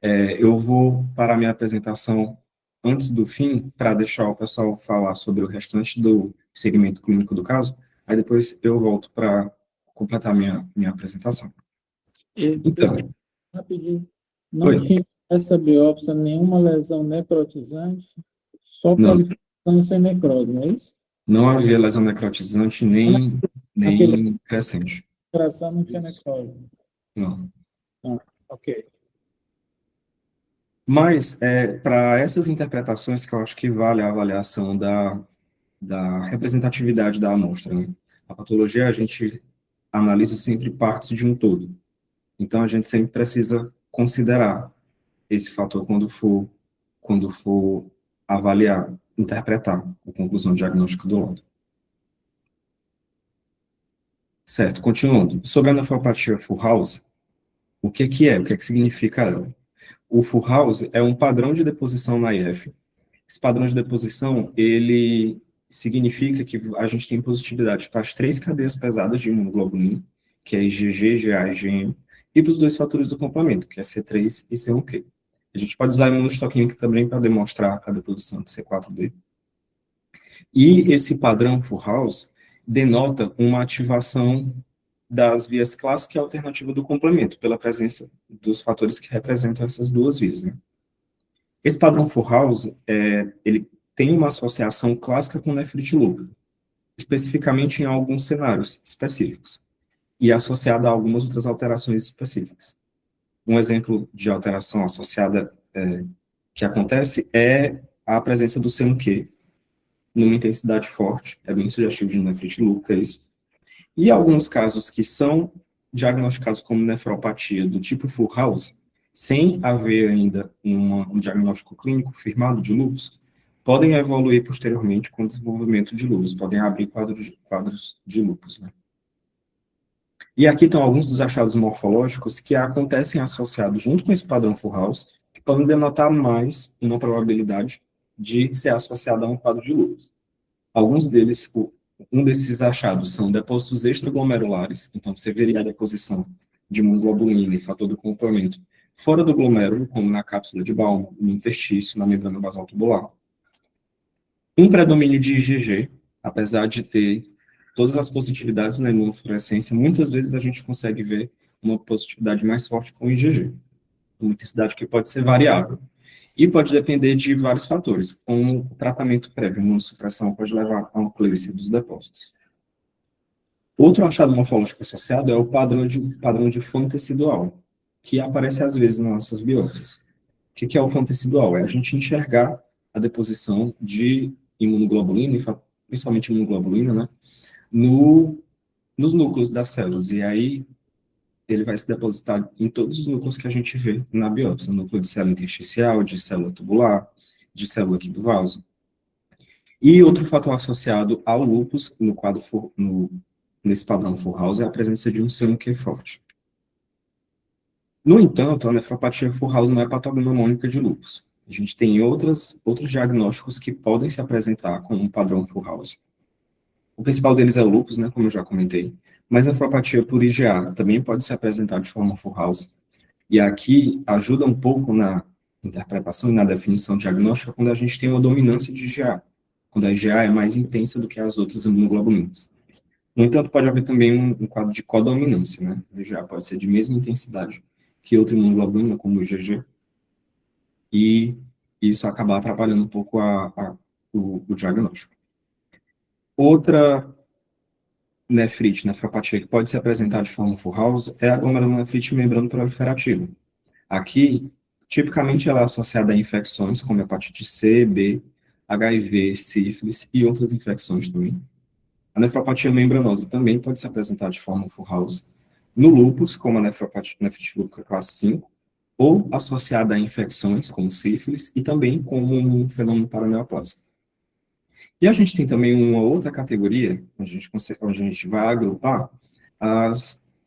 Eu vou parar minha apresentação antes do fim, para deixar o pessoal falar sobre o restante do segmento clínico do caso, aí depois eu volto para completar minha apresentação. Então, rapidinho, não tinha essa biópsia nenhuma lesão necrotizante, só qualificação sem necrose, não é isso? Não havia lesão necrotizante nem crescente. A operação não tinha necrose. Não. Ok. Mas, para essas interpretações que eu acho que vale a avaliação da representatividade da amostra, né? A patologia, a gente analisa sempre partes de um todo. Então, a gente sempre precisa considerar esse fator quando for avaliar, interpretar a conclusão diagnóstica do laudo. Certo, continuando. Sobre a nefropatia Fullhouse, o que é? O que significa ela? O Fullhouse é um padrão de deposição na IF. Esse padrão de deposição, ele significa que a gente tem positividade para as 3 cadeias pesadas de imunoglobulina, que é IgG, IgA e IgM, e para os 2 fatores do complemento, que é C3 e C1q. A gente pode usar a imunohistoquímica também para demonstrar a deposição de C4d. E esse padrão Fullhouse denota uma ativação das vias clássica e alternativa do complemento, pela presença dos fatores que representam essas 2 vias, né? Esse padrão Fullhouse, ele tem uma associação clássica com nefrite lúpica, especificamente em alguns cenários específicos, e associada a algumas outras alterações específicas. Um exemplo de alteração associada que acontece é a presença do C1q numa intensidade forte, é bem sugestivo de nefrite lúpica isso, E alguns casos que são diagnosticados como nefropatia do tipo full house, sem haver ainda um diagnóstico clínico firmado de lúpus, podem evoluir posteriormente com o desenvolvimento de lúpus, podem abrir quadros de lúpus, né? E aqui estão alguns dos achados morfológicos que acontecem associados junto com esse padrão full house, que podem denotar mais uma probabilidade de ser associado a um quadro de lúpus. Alguns deles, um desses achados são depósitos extraglomerulares, então você veria a deposição de imunoglobulina e fator do complemento fora do glomérulo, como na cápsula de Bowman, no interstício, na membrana basal tubular. Um predomínio de IgG, apesar de ter todas as positividades na imunofluorescência, muitas vezes a gente consegue ver uma positividade mais forte com IgG, uma intensidade que pode ser variável. E pode depender de vários fatores, como o tratamento prévio, imunossupressão pode levar a uma clearance dos depósitos. Outro achado morfológico associado é o padrão de fone tecidual, que aparece às vezes nas nossas biópsias. O que é o fone tecidual? É a gente enxergar a deposição de imunoglobulina, principalmente imunoglobulina, né, nos núcleos das células. E aí ele vai se depositar em todos os núcleos que a gente vê na biópsia, núcleo de célula intersticial, de célula tubular, de célula aqui do vaso. E outro fator associado ao lúpus, nesse padrão full house, é a presença de um C1q forte. No entanto, a nefropatia full house não é patognomônica de lúpus. A gente tem outros diagnósticos que podem se apresentar com um padrão full house. O principal deles é o lúpus, né, como eu já comentei, mas a nefropatia por IgA também pode se apresentar de forma full house. E aqui ajuda um pouco na interpretação e na definição diagnóstica quando a gente tem uma dominância de IgA, quando a IgA é mais intensa do que as outras imunoglobulinas. No entanto, pode haver também um quadro de codominância, né? A IgA pode ser de mesma intensidade que outra imunoglobulina, como o IgG, e isso acabar atrapalhando um pouco o diagnóstico. Outra nefrite, nefropatia, que pode se apresentar de forma full house, é a glomerulonefrite membrana proliferativa. Aqui, tipicamente, ela é associada a infecções como hepatite C, B, HIV, sífilis e outras infecções também. A nefropatia membranosa também pode se apresentar de forma full house no lúpus, como a nefrite lúpica classe 5, ou associada a infecções como sífilis e também como um fenômeno paraneoplásico. E a gente tem também uma outra categoria, onde a gente vai agrupar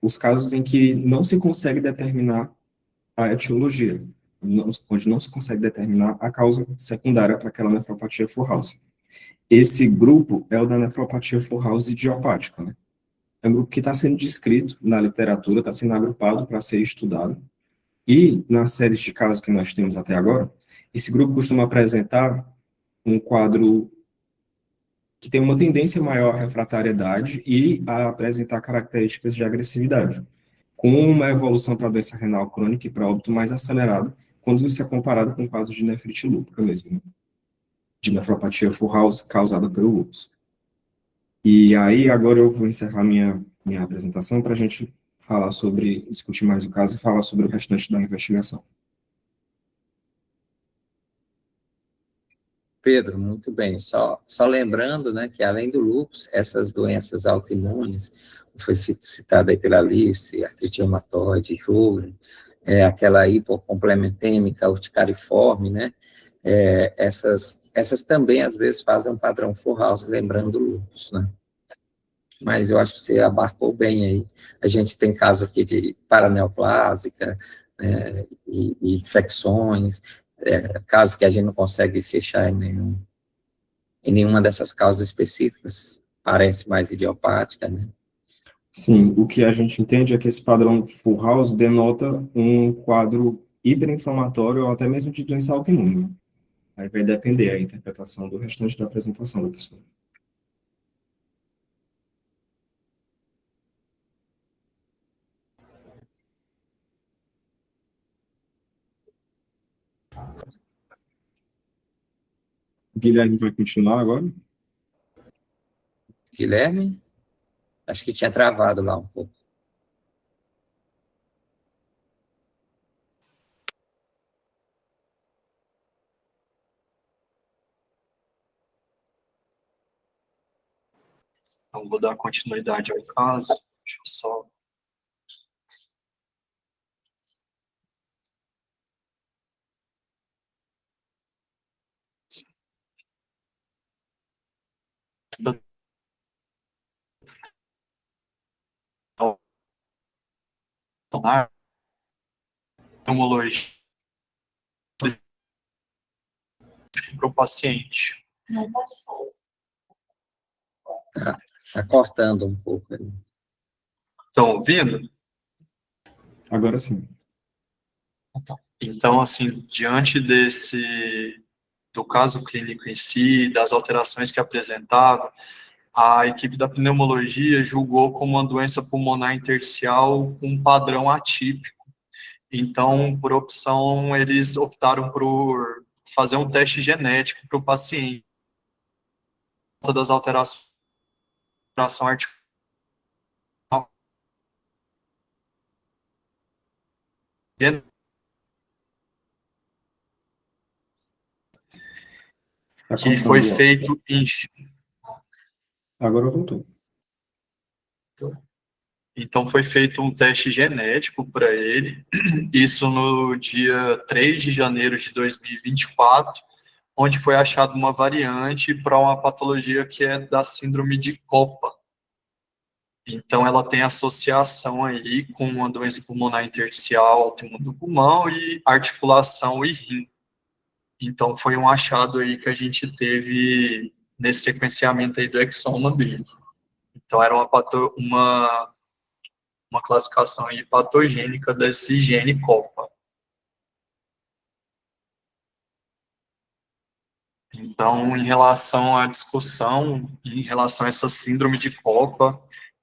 os casos em que não se consegue determinar a etiologia, onde não se consegue determinar a causa secundária para aquela nefropatia full house. Esse grupo é o da nefropatia full house idiopática, né? É um grupo que está sendo descrito na literatura, está sendo agrupado para ser estudado. E, nas séries de casos que nós temos até agora, esse grupo costuma apresentar um quadro que tem uma tendência maior à refratariedade e a apresentar características de agressividade, com uma evolução para a doença renal crônica e para óbito mais acelerada, quando isso é comparado com casos de nefrite lúpica mesmo, né? De nefropatia full house causada pelo lúpus. E aí, agora eu vou encerrar minha apresentação para a gente discutir mais o caso e falar sobre o restante da investigação. Pedro, muito bem. Só lembrando, né, que além do lúpus, essas doenças autoimunes, foi citada aí pela Alice, artrite reumatoide, Sjögren, aquela hipocomplementêmica urticariforme, né, essas também, às vezes, fazem um padrão full house, lembrando o lúpus, né. Mas eu acho que você abarcou bem aí. A gente tem caso aqui de paraneoplásica, e infecções, casos que a gente não consegue fechar em nenhuma dessas causas específicas, parece mais idiopática, né? Sim, o que a gente entende é que esse padrão full house denota um quadro hiperinflamatório ou até mesmo de doença autoimune. Aí vai depender a interpretação do restante da apresentação da pessoa. Guilherme vai continuar agora? Guilherme? Acho que tinha travado lá um pouco. Então, vou dar continuidade ao caso. Deixa eu só... Pneumologia para o paciente. Está cortando um pouco. Estão ouvindo? Agora sim. Então, assim, diante do caso clínico em si, das alterações que apresentava, a equipe da pneumologia julgou como uma doença pulmonar intersticial com um padrão atípico. Então, por opção, eles optaram por fazer um teste genético para o paciente das alterações articulares. Que foi feito em... Agora voltou. Então, foi feito um teste genético para ele, isso no dia 3 de janeiro de 2024, onde foi achada uma variante para uma patologia que é da síndrome de Copa. Então, ela tem associação aí com uma doença pulmonar intersticial, autoimune do pulmão e articulação e rim. Então, foi um achado aí que a gente teve nesse sequenciamento aí do exoma dele. Então, era uma classificação aí patogênica desse gene COPA. Então, em relação à discussão, em relação a essa síndrome de COPA,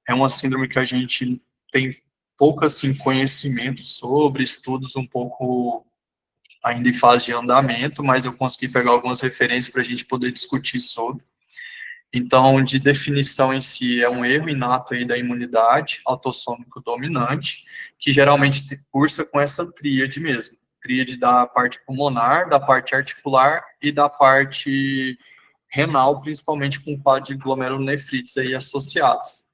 é uma síndrome que a gente tem pouco, assim, conhecimento sobre, estudos um pouco ainda em fase de andamento, mas eu consegui pegar algumas referências para a gente poder discutir sobre. Então, de definição em si, é um erro inato aí da imunidade autossômico dominante, que geralmente cursa com essa tríade mesmo. Tríade da parte pulmonar, da parte articular e da parte renal, principalmente com quadro de glomerulonefrites aí associados.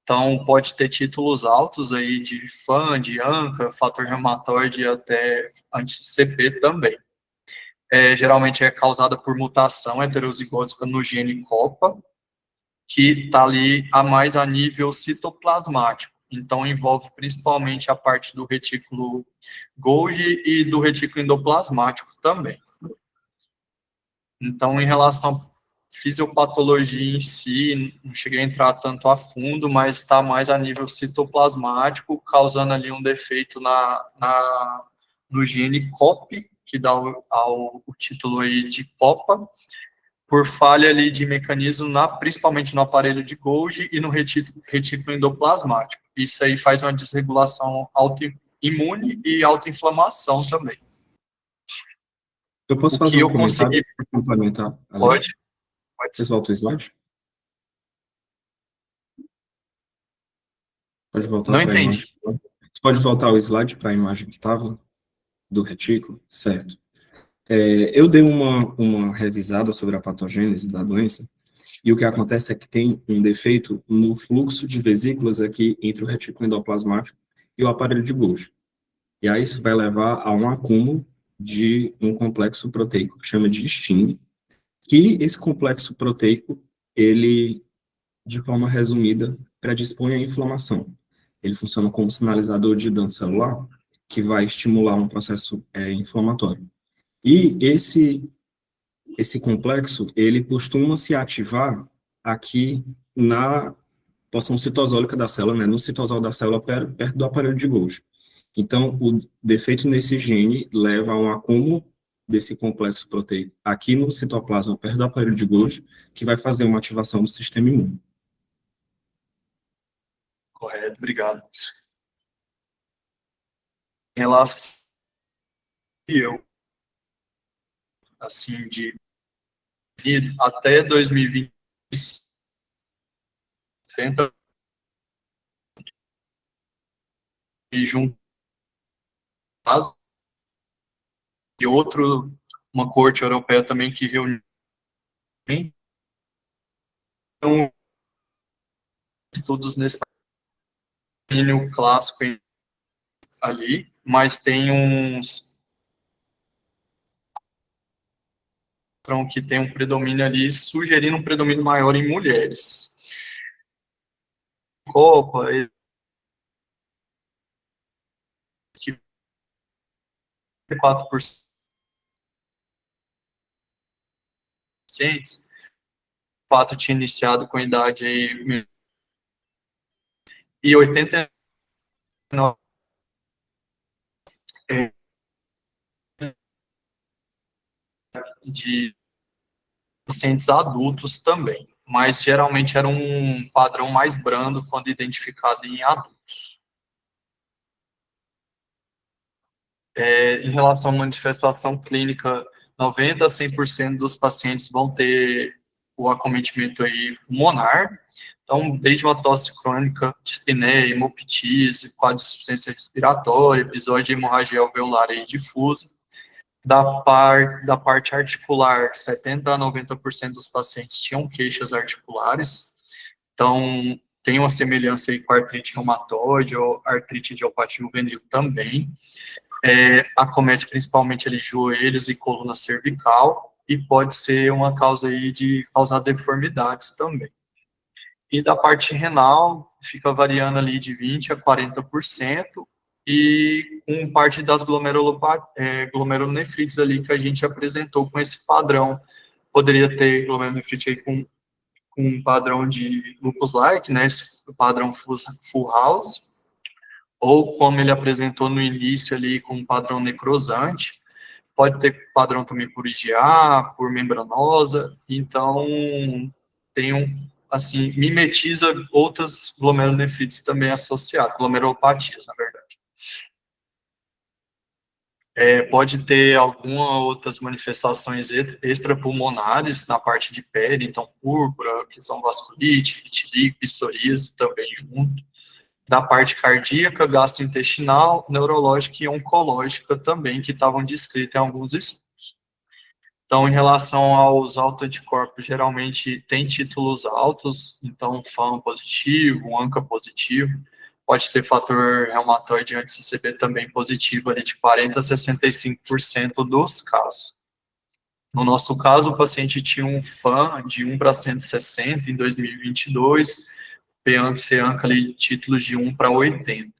Então, pode ter títulos altos aí de FAM, de ANCA, fator reumatoide e até anti-CP também. Geralmente é causada por mutação heterozigótica no gene COPA, que está ali mais a nível citoplasmático. Então, envolve principalmente a parte do retículo Golgi e do retículo endoplasmático também. Então, em relação à fisiopatologia em si, não cheguei a entrar tanto a fundo, mas está mais a nível citoplasmático, causando ali um defeito no gene COP, que dá o título aí de COPA, por falha ali de mecanismo, principalmente no aparelho de Golgi e no retículo endoplasmático. Isso aí faz uma desregulação autoimune e autoinflamação também. Eu posso fazer um comentário para complementar? Pode. Vocês voltam o slide? Pode voltar Não para a entendi. imagem. Você pode voltar o slide para a imagem que estava do retículo? Certo. Eu dei uma revisada sobre a patogênese da doença, e o que acontece é que tem um defeito no fluxo de vesículas aqui entre o retículo endoplasmático e o aparelho de Golgi. E aí isso vai levar a um acúmulo de um complexo proteico que chama de STING, que esse complexo proteico, ele, de forma resumida, predispõe à inflamação. Ele funciona como sinalizador de dano celular, que vai estimular um processo inflamatório. E esse complexo, ele costuma se ativar aqui na porção citosólica da célula, né, no citosol da célula perto do aparelho de Golgi. Então, o defeito nesse gene leva a um acúmulo desse complexo proteico aqui no citoplasma perto do aparelho de Golgi, que vai fazer uma ativação do sistema imune. Correto, obrigado. Em relação assim, até 2020, tenta e juntar e uma corte europeia também que reuniu então, estudos nesse domínio clássico ali, mas tem uns que tem um predomínio ali, sugerindo um predomínio maior em mulheres. Copa, que 4%, o fato tinha iniciado com a idade aí, e 89% de pacientes adultos também, mas geralmente era um padrão mais brando quando identificado em adultos. Em relação à manifestação clínica, 90% a 100% dos pacientes vão ter o acometimento aí pulmonar, então, desde uma tosse crônica, dispneia, hemoptise, quadro de insuficiência respiratória, episódio de hemorragia alveolar aí difusa. Da parte articular, 70% a 90% dos pacientes tinham queixas articulares, então, tem uma semelhança aí com a artrite reumatoide ou artrite idiopática juvenil também. Acomete principalmente ali joelhos e coluna cervical, e pode ser uma causa aí de causar deformidades também. E da parte renal, fica variando ali de 20% a 40%, e com parte das glomerulonefrites ali que a gente apresentou com esse padrão. Poderia ter glomerulonefrite aí com um padrão de lupus-like, né, esse padrão full house, ou como ele apresentou no início ali com um padrão necrosante. Pode ter padrão também por IgA, por membranosa, então tem assim, mimetiza outras glomerulonefrites também associadas, glomerulopatias, na verdade. Pode ter algumas outras manifestações extrapulmonares na parte de pele, então púrpura, que são vasculite, vitiligo, psoríase também junto. Da parte cardíaca, gastrointestinal, neurológica e oncológica também, que estavam descritas em alguns estudos. Então, em relação aos autoanticorpos, geralmente tem títulos altos, então FAM positivo, ANCA positivo, pode ter fator reumatoide anti-CCB também positivo, ali de 40% a 65% dos casos. No nosso caso, o paciente tinha um FAM de 1 para 160 em 2022, PANC e ANCA ali, títulos de 1 para 80.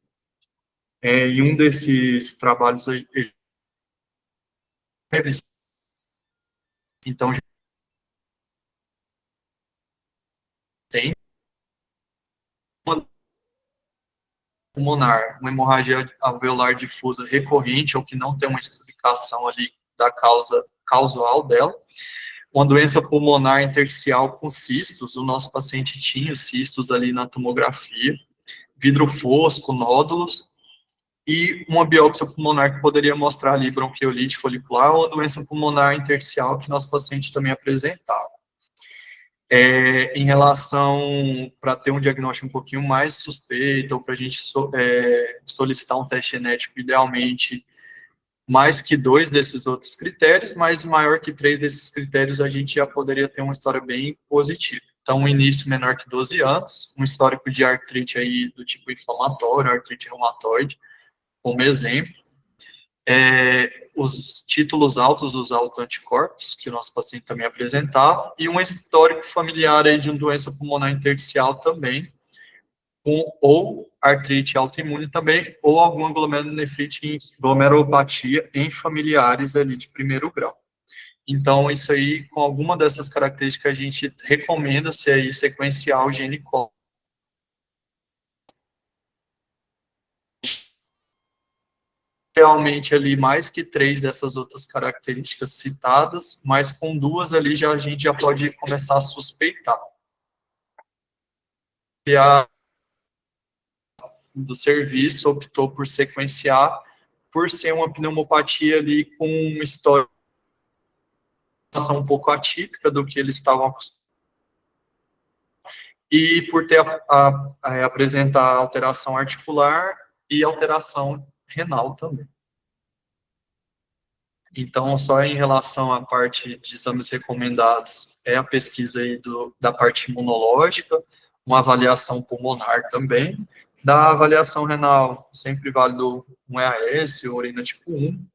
Em um desses trabalhos aí, então, tem uma pulmonar, uma hemorragia alveolar difusa recorrente, ou que não tem uma explicação ali da causa causal dela, uma doença pulmonar intersticial com cistos, o nosso paciente tinha cistos ali na tomografia, vidro fosco, nódulos, e uma biópsia pulmonar que poderia mostrar ali bronquiolite folicular ou doença pulmonar intersticial que nosso paciente também apresentava. Em relação, para ter um diagnóstico um pouquinho mais suspeito, ou para a gente solicitar um teste genético, idealmente, mais que 2 desses outros critérios, mas maior que 3 desses critérios, a gente já poderia ter uma história bem positiva. Então, um início menor que 12 anos, um histórico de artrite aí do tipo inflamatório, artrite reumatoide, como exemplo. Os títulos altos dos autoanticorpos, que o nosso paciente também apresentava, e um histórico familiar aí de uma doença pulmonar intersticial também, ou artrite autoimune também, ou alguma glomerulonefrite, glomerulopatia em familiares ali de primeiro grau. Então, isso aí, com alguma dessas características, a gente recomenda ser aí sequencial genicólogo. Realmente ali mais que 3 dessas outras características citadas, mas com 2 ali a gente já pode começar a suspeitar. E a do serviço optou por sequenciar, por ser uma pneumopatia ali com uma história um pouco atípica do que eles estavam acostumados, e por ter apresentar alteração articular e alteração renal também. Então, só em relação à parte de exames recomendados, a pesquisa aí da parte imunológica, uma avaliação pulmonar também. Da avaliação renal, sempre válido um EAS, urina tipo 1.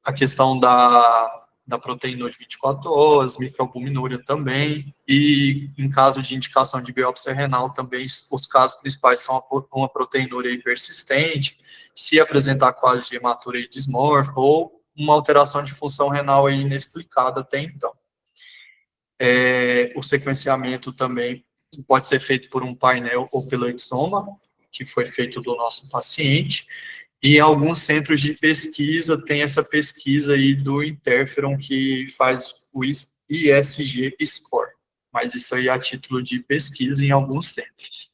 A questão da proteína de 24 horas, microalbuminúria também, e em caso de indicação de biópsia renal também, os casos principais são uma proteinúria persistente, se apresentar quadro de hematuria dismórfica ou uma alteração de função renal aí inexplicada até então. O sequenciamento também pode ser feito por um painel ou pelo exoma, que foi feito do nosso paciente, e alguns centros de pesquisa tem essa pesquisa aí do Interferon, que faz o ISG Score, mas isso aí é a título de pesquisa em alguns centros.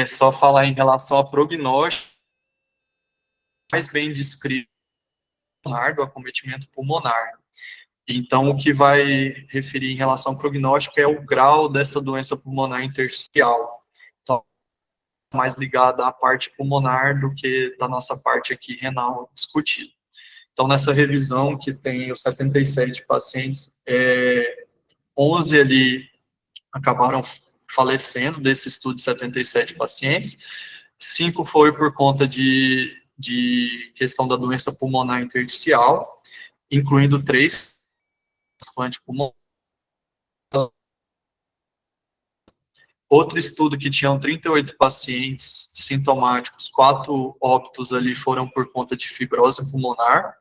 Só falar em relação ao prognóstico, mais bem descrito do acometimento pulmonar. Então, o que vai referir em relação ao prognóstico é o grau dessa doença pulmonar intersticial. Então, mais ligada à parte pulmonar do que da nossa parte aqui renal discutida. Então, nessa revisão que tem os 77 pacientes, 11 ali acabaram falecendo desse estudo de 77 pacientes, 5 foi por conta de questão da doença pulmonar intersticial, incluindo 3 transplante pulmonar. Outro estudo que tinham 38 pacientes sintomáticos, 4 óbitos ali foram por conta de fibrose pulmonar,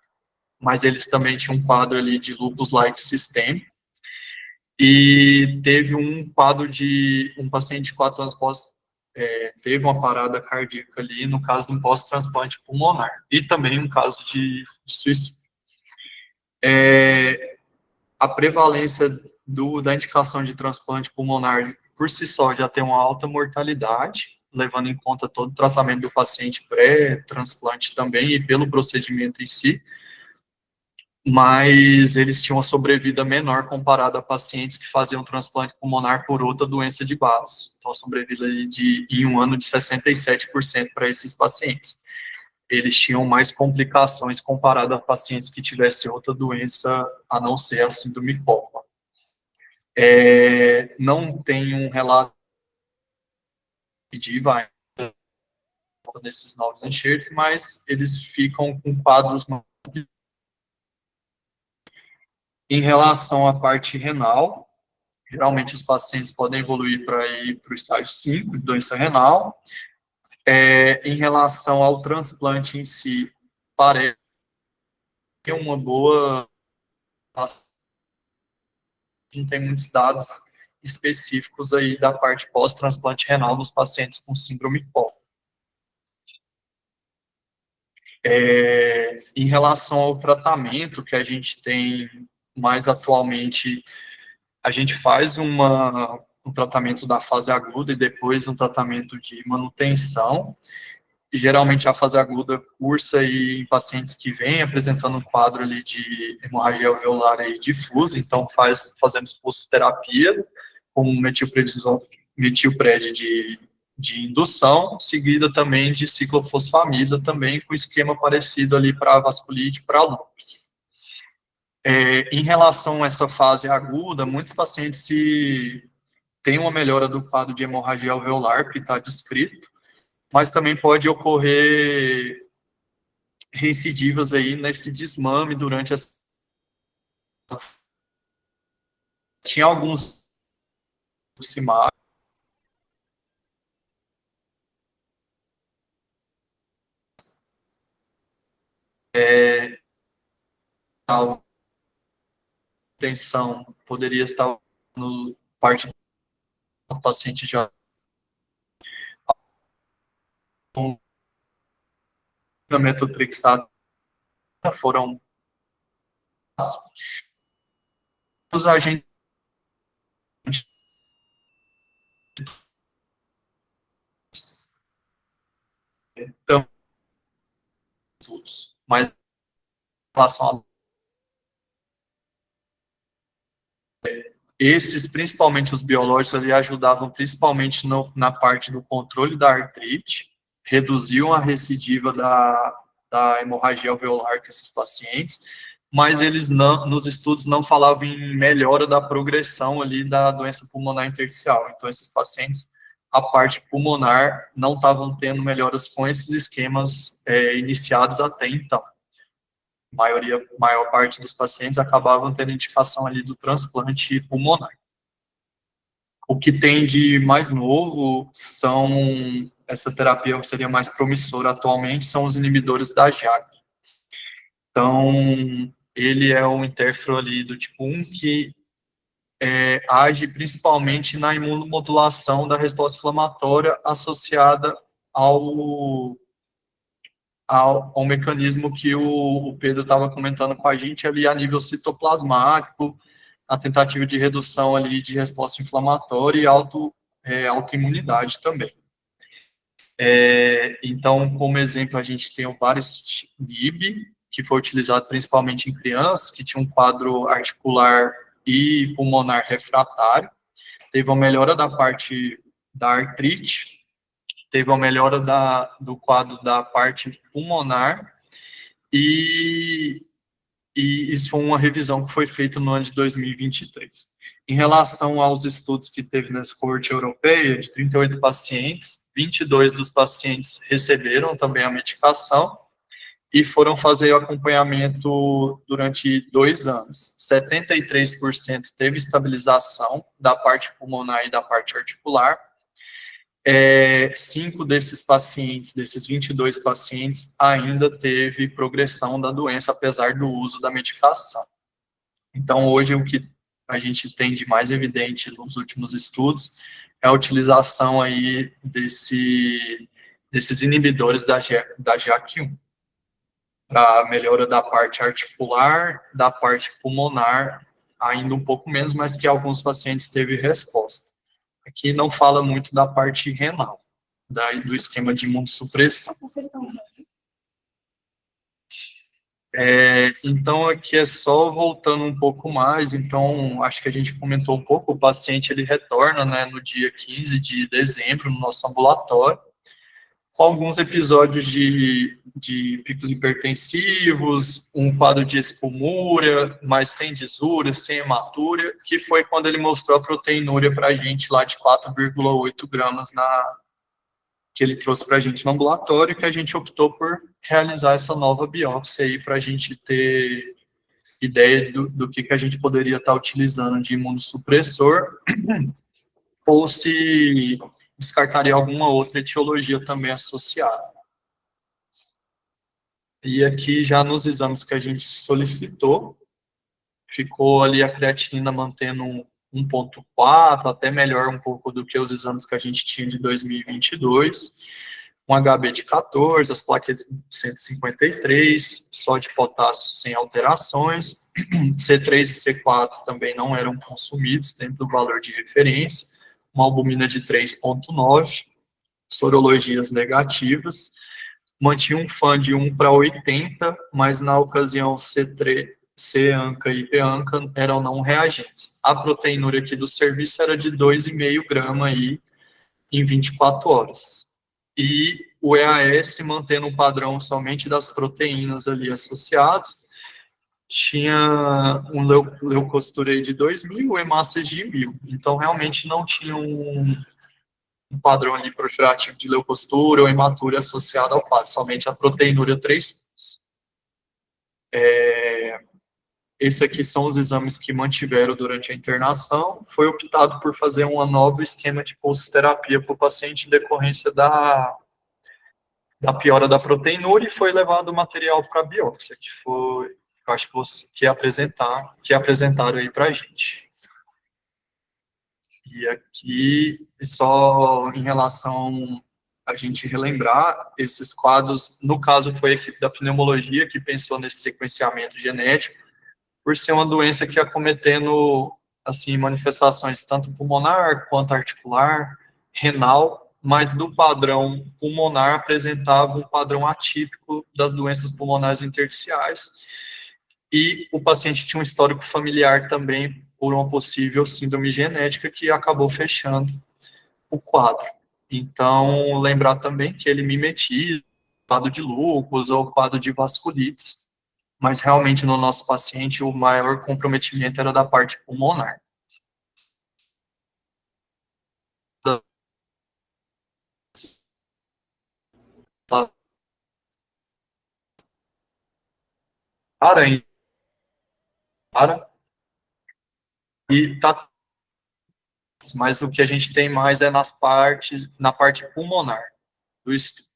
mas eles também tinham um quadro ali de lupus-like sistêmico. E teve um quadro de um paciente de 4 anos teve uma parada cardíaca ali, no caso de um pós-transplante pulmonar, e também um caso de suicídio. A prevalência da indicação de transplante pulmonar por si só já tem uma alta mortalidade, levando em conta todo o tratamento do paciente pré-transplante também e pelo procedimento em si, mas eles tinham uma sobrevida menor comparada a pacientes que faziam transplante pulmonar por outra doença de base. Então, a sobrevida em um ano de 67% para esses pacientes. Eles tinham mais complicações comparado a pacientes que tivessem outra doença, a não ser a síndrome COPA. Não tem um relato de desses novos enxertos, mas eles ficam com quadros. Em relação à parte renal, geralmente os pacientes podem evoluir para ir para o estágio 5, de doença renal. Em relação ao transplante em si, parece que é uma boa. Não tem muitos dados específicos aí da parte pós-transplante renal nos pacientes com síndrome COP. Em relação ao tratamento que a gente tem mais atualmente, a gente faz um tratamento da fase aguda e depois um tratamento de manutenção. Geralmente a fase aguda cursa aí em pacientes que vêm apresentando um quadro ali de hemorragia alveolar aí difusa, então fazemos pulsoterapia com metilpred de indução, seguida também de ciclofosfamida, também com esquema parecido ali para vasculite, para lúpus. Em relação a essa fase aguda, muitos pacientes têm uma melhora do quadro de hemorragia alveolar, que está descrito, mas também pode ocorrer recidivas aí nesse desmame durante essa. Tinha alguns CIMAR. A tensão poderia estar no parte do paciente já a metotrexato foram os agentes então, mas em relação a esses, principalmente os biológicos, ali ajudavam principalmente na parte do controle da artrite, reduziam a recidiva da hemorragia alveolar com esses pacientes, mas eles nos estudos não falavam em melhora da progressão ali da doença pulmonar intersticial. Então, esses pacientes, a parte pulmonar, não estavam tendo melhoras com esses esquemas iniciados até então. Maior parte dos pacientes acabavam tendo indicação ali do transplante pulmonar. O que tem de mais novo são, essa terapia que seria mais promissora atualmente, são os inibidores da JAK. Então, ele é um interfero ali do tipo 1 que age principalmente na imunomodulação da resposta inflamatória associada ao mecanismo que o Pedro estava comentando com a gente ali a nível citoplasmático, a tentativa de redução ali de resposta inflamatória e autoimunidade também. Então, como exemplo, a gente tem o Baricitinib, que foi utilizado principalmente em crianças, que tinha um quadro articular e pulmonar refratário, teve uma melhora da parte da artrite, teve uma melhora do quadro da parte pulmonar, e isso foi uma revisão que foi feita no ano de 2023. Em relação aos estudos que teve nessa coorte europeia, de 38 pacientes, 22 dos pacientes receberam também a medicação e foram fazer o acompanhamento durante 2 anos. 73% teve estabilização da parte pulmonar e da parte articular. 5 desses pacientes, desses 22 pacientes, ainda teve progressão da doença, apesar do uso da medicação. Então, hoje, o que a gente tem de mais evidente nos últimos estudos é a utilização aí desses inibidores da JAK1, para melhora da parte articular, da parte pulmonar, ainda um pouco menos, mas que alguns pacientes teve resposta. Aqui não fala muito da parte renal, do esquema de imunossupressão. Então, aqui é só voltando um pouco mais, então, acho que a gente comentou um pouco, o paciente, ele retorna, né, no dia 15 de dezembro, no nosso ambulatório, com alguns episódios de picos hipertensivos, um quadro de espumúria, mas sem disúria, sem hematúria, que foi quando ele mostrou a proteinúria para a gente lá de 4,8 gramas que ele trouxe para a gente no ambulatório, que a gente optou por realizar essa nova biópsia aí para a gente ter ideia do que a gente poderia estar utilizando de imunossupressor, ou se descartaria alguma outra etiologia também associada. E aqui, já nos exames que a gente solicitou, ficou ali a creatinina mantendo 1,4, até melhor um pouco do que os exames que a gente tinha de 2022, um HB de 14, as plaquetas de 153, sódio e potássio sem alterações, C3 e C4 também não eram consumidos dentro do valor de referência, uma albumina de 3,9, sorologias negativas, mantinha um FAN de 1/80, mas na ocasião C3, C-ANCA e P-ANCA eram não reagentes. A proteinúria aqui do serviço era de 2,5 gramas aí em 24 horas. E o EAS, mantendo um padrão somente das proteínas ali associadas, tinha um leucostoria de 2.000, o hemácias de 1.000. Então, realmente não tinha um padrão ali proliferativo de leucostura ou hematúria associada ao quadro, somente a proteinúria 3 pontos. Esses aqui são os exames que mantiveram durante a internação. Foi optado por fazer um novo esquema de pulsoterapia para o paciente em decorrência da piora da proteinúria, e foi levado o material para a biópsia, que foi, eu acho que apresentaram aí para a gente. E aqui, só em relação a gente relembrar, esses quadros, no caso foi a equipe da pneumologia que pensou nesse sequenciamento genético, por ser uma doença que acometendo, assim, manifestações tanto pulmonar quanto articular, renal, mas do padrão pulmonar apresentava um padrão atípico das doenças pulmonares intersticiais, e o paciente tinha um histórico familiar também por uma possível síndrome genética que acabou fechando o quadro. Então, lembrar também que ele mimetiza o quadro de lúpus ou o quadro de vasculites, mas realmente no nosso paciente o maior comprometimento era da parte pulmonar. Aranha. E tá, mas o que a gente tem mais é na parte pulmonar do estudo.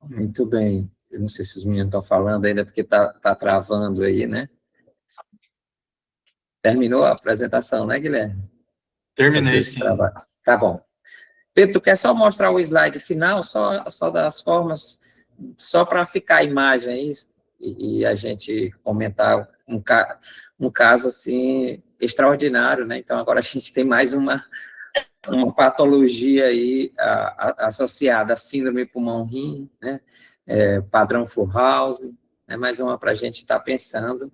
Muito bem. Eu não sei se os meninos estão falando ainda, porque tá travando aí, né? Terminou a apresentação, né, Guilherme? Terminei, sim. Tá bom. Pedro, tu quer só mostrar o slide final, só das formas, só para ficar a imagem aí, e a gente comentar um caso, assim, extraordinário, né? Então, agora a gente tem mais uma patologia aí associada à síndrome pulmão-rim, né? Padrão Furhouse, né? Mais uma para a gente estar pensando.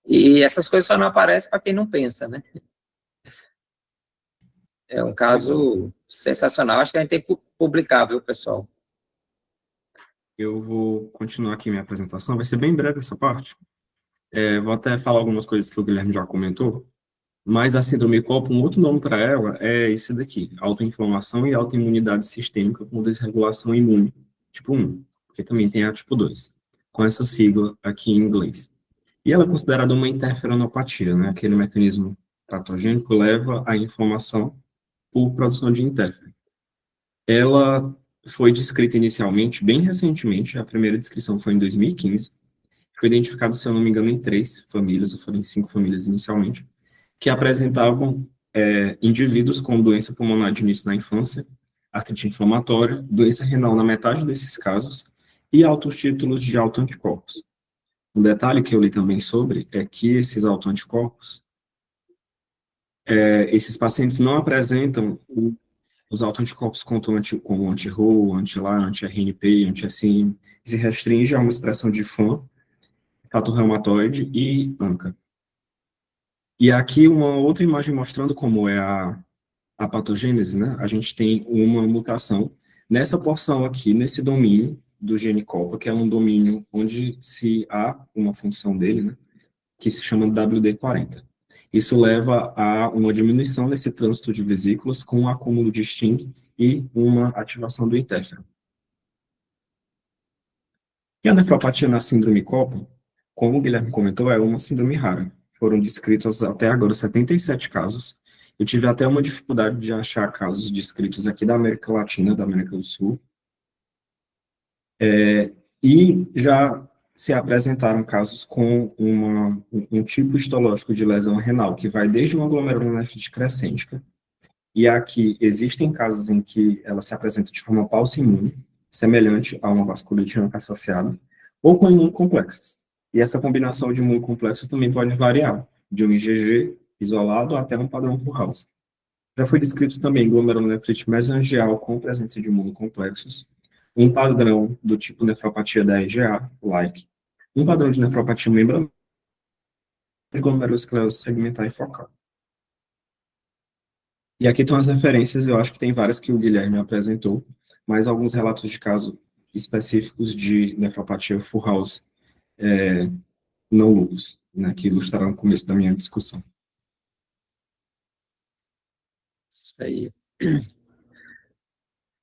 E essas coisas só não aparecem para quem não pensa, né? É um caso sensacional. Acho que a gente tem que publicar, viu, pessoal? Eu vou continuar aqui minha apresentação, vai ser bem breve essa parte. Vou até falar algumas coisas que o Guilherme já comentou, mas a síndrome COPA, um outro nome para ela é esse daqui, autoinflamação e autoimunidade sistêmica com desregulação imune, tipo 1, porque também tem a tipo 2, com essa sigla aqui em inglês. E ela é considerada uma interferonopatia, né? Aquele mecanismo patogênico leva à inflamação por produção de interferon. Ela foi descrita inicialmente, bem recentemente, a primeira descrição foi em 2015, foi identificado, se eu não me engano, em 3 famílias, ou foram em 5 famílias inicialmente, que apresentavam indivíduos com doença pulmonar de início na infância, artrite inflamatória, doença renal na metade desses casos, e altos títulos de autoanticorpos. Um detalhe que eu li também sobre é que esses autoanticorpos, esses pacientes não apresentam os autoanticorpos como anti-RO, anti-LA, anti-RNP, anti-SM, se restringe a uma expressão de FAN, fator reumatoide e ANCA. E aqui uma outra imagem mostrando como é a patogênese, né? A gente tem uma mutação nessa porção aqui, nesse domínio do gene COPA, que é um domínio onde se há uma função dele, né? Que se chama WD40. Isso leva a uma diminuição desse trânsito de vesículas com um acúmulo de STING e uma ativação do interferon. E a nefropatia na síndrome COPA, como o Guilherme comentou, é uma síndrome rara. Foram descritos até agora 77 casos. Eu tive até uma dificuldade de achar casos descritos aqui da América Latina, da América do Sul. E já se apresentaram casos com um tipo histológico de lesão renal, que vai desde uma glomerulonefrite crescêntica, e aqui existem casos em que ela se apresenta de forma pauci-imune, semelhante a uma vasculite associada, ou com imunocomplexos. E essa combinação de imunocomplexos também pode variar, de um IgG isolado até um padrão Furhouse. Já foi descrito também glomerulonefrite mesangial com presença de imunocomplexos, um padrão do tipo nefropatia da EGA, um padrão de nefropatia membranosa, de glomerulosclerose segmentar e focal. E aqui estão as referências, eu acho que tem várias que o Guilherme apresentou, mas alguns relatos de casos específicos de nefropatia Furhouse não lupus, né, que ilustraram o começo da minha discussão. Isso aí.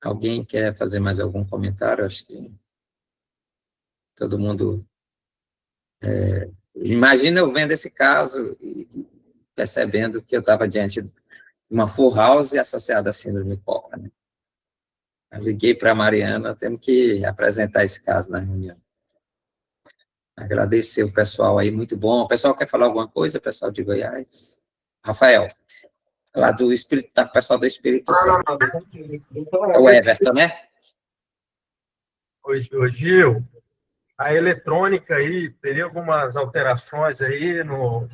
Alguém quer fazer mais algum comentário? Acho que todo mundo... Imagina eu vendo esse caso e percebendo que eu estava diante de uma Furhouse associada à síndrome COPA, né? Eu liguei para a Mariana, temos que apresentar esse caso na reunião. Agradecer o pessoal aí, muito bom. O pessoal quer falar alguma coisa, pessoal de Goiás? Rafael, lá do Espírito, tá, pessoal do Espírito Santo. O Everton, né? Ô Gil, a eletrônica aí, teria algumas alterações aí no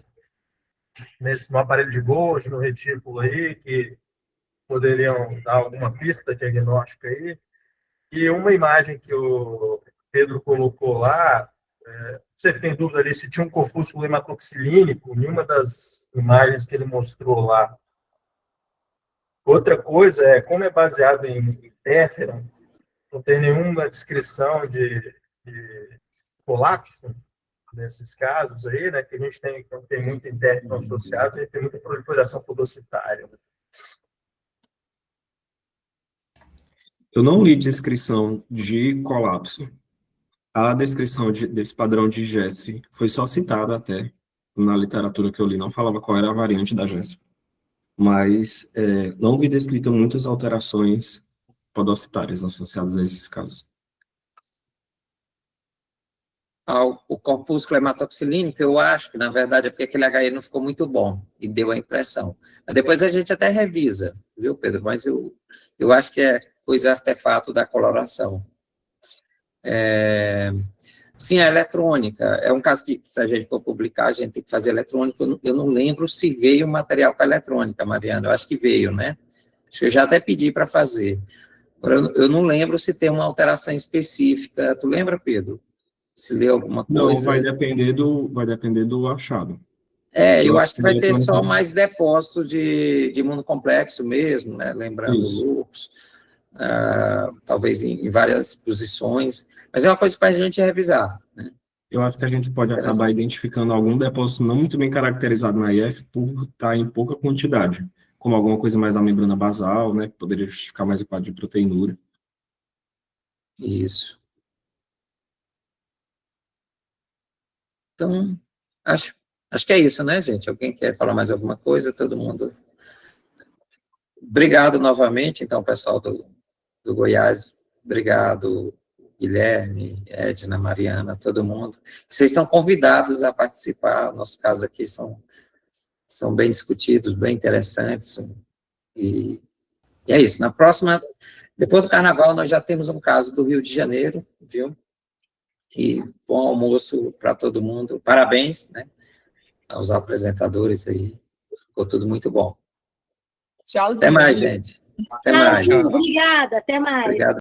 aparelho de Golgi, no retículo aí, que poderiam dar alguma pista diagnóstica aí? E uma imagem que o Pedro colocou lá, você tem dúvida ali se tinha um corpúsculo hematoxilínico, em uma das imagens que ele mostrou lá. Outra coisa é, como é baseado em interferon, não tem nenhuma descrição de colapso nesses casos aí, né, que a gente tem, quando tem muito interferon associado, a gente tem muita proliferação podocitária. Eu não li descrição de colapso. A descrição desse padrão de GESF foi só citada até na literatura que eu li, não falava qual era a variante da GESF. Mas não vi descrita muitas alterações podocitárias associadas a esses casos. O corpúsculo hematoxilínico, eu acho que, na verdade, é porque aquele HI não ficou muito bom e deu a impressão. Mas depois a gente até revisa, viu, Pedro? Mas eu acho que é coisa artefato da coloração. Sim, a eletrônica. É um caso que, se a gente for publicar, a gente tem que fazer eletrônica. Eu não lembro se veio material para eletrônica, Mariana. Eu acho que veio, né? Acho que eu já até pedi para fazer. Agora, eu não lembro se tem uma alteração específica. Tu lembra, Pedro? Se lê alguma coisa? Não, vai depender do achado. Eu acho que vai ter só mais depósitos de imunocomplexo mesmo, né? Lembrando o lúpus, talvez em várias posições, mas é uma coisa para a gente revisar, né? Eu acho que a gente pode acabar identificando algum depósito não muito bem caracterizado na IF por estar em pouca quantidade, como alguma coisa mais na membrana basal, né? Que poderia justificar mais o quadro de proteinúria. Isso. Então, acho que é isso, né, gente? Alguém quer falar mais alguma coisa? Todo mundo. Obrigado novamente, então, pessoal do Goiás. Obrigado, Guilherme, Edna, Mariana, todo mundo. Vocês estão convidados a participar. Nossos casos aqui são bem discutidos, bem interessantes. E é isso. Na próxima, depois do Carnaval, nós já temos um caso do Rio de Janeiro, viu? E bom almoço para todo mundo. Parabéns, né, aos apresentadores aí. Ficou tudo muito bom. Tchauzinho. Até mais, gente. Até mais. Tchauzinho, obrigada, até mais. Obrigado.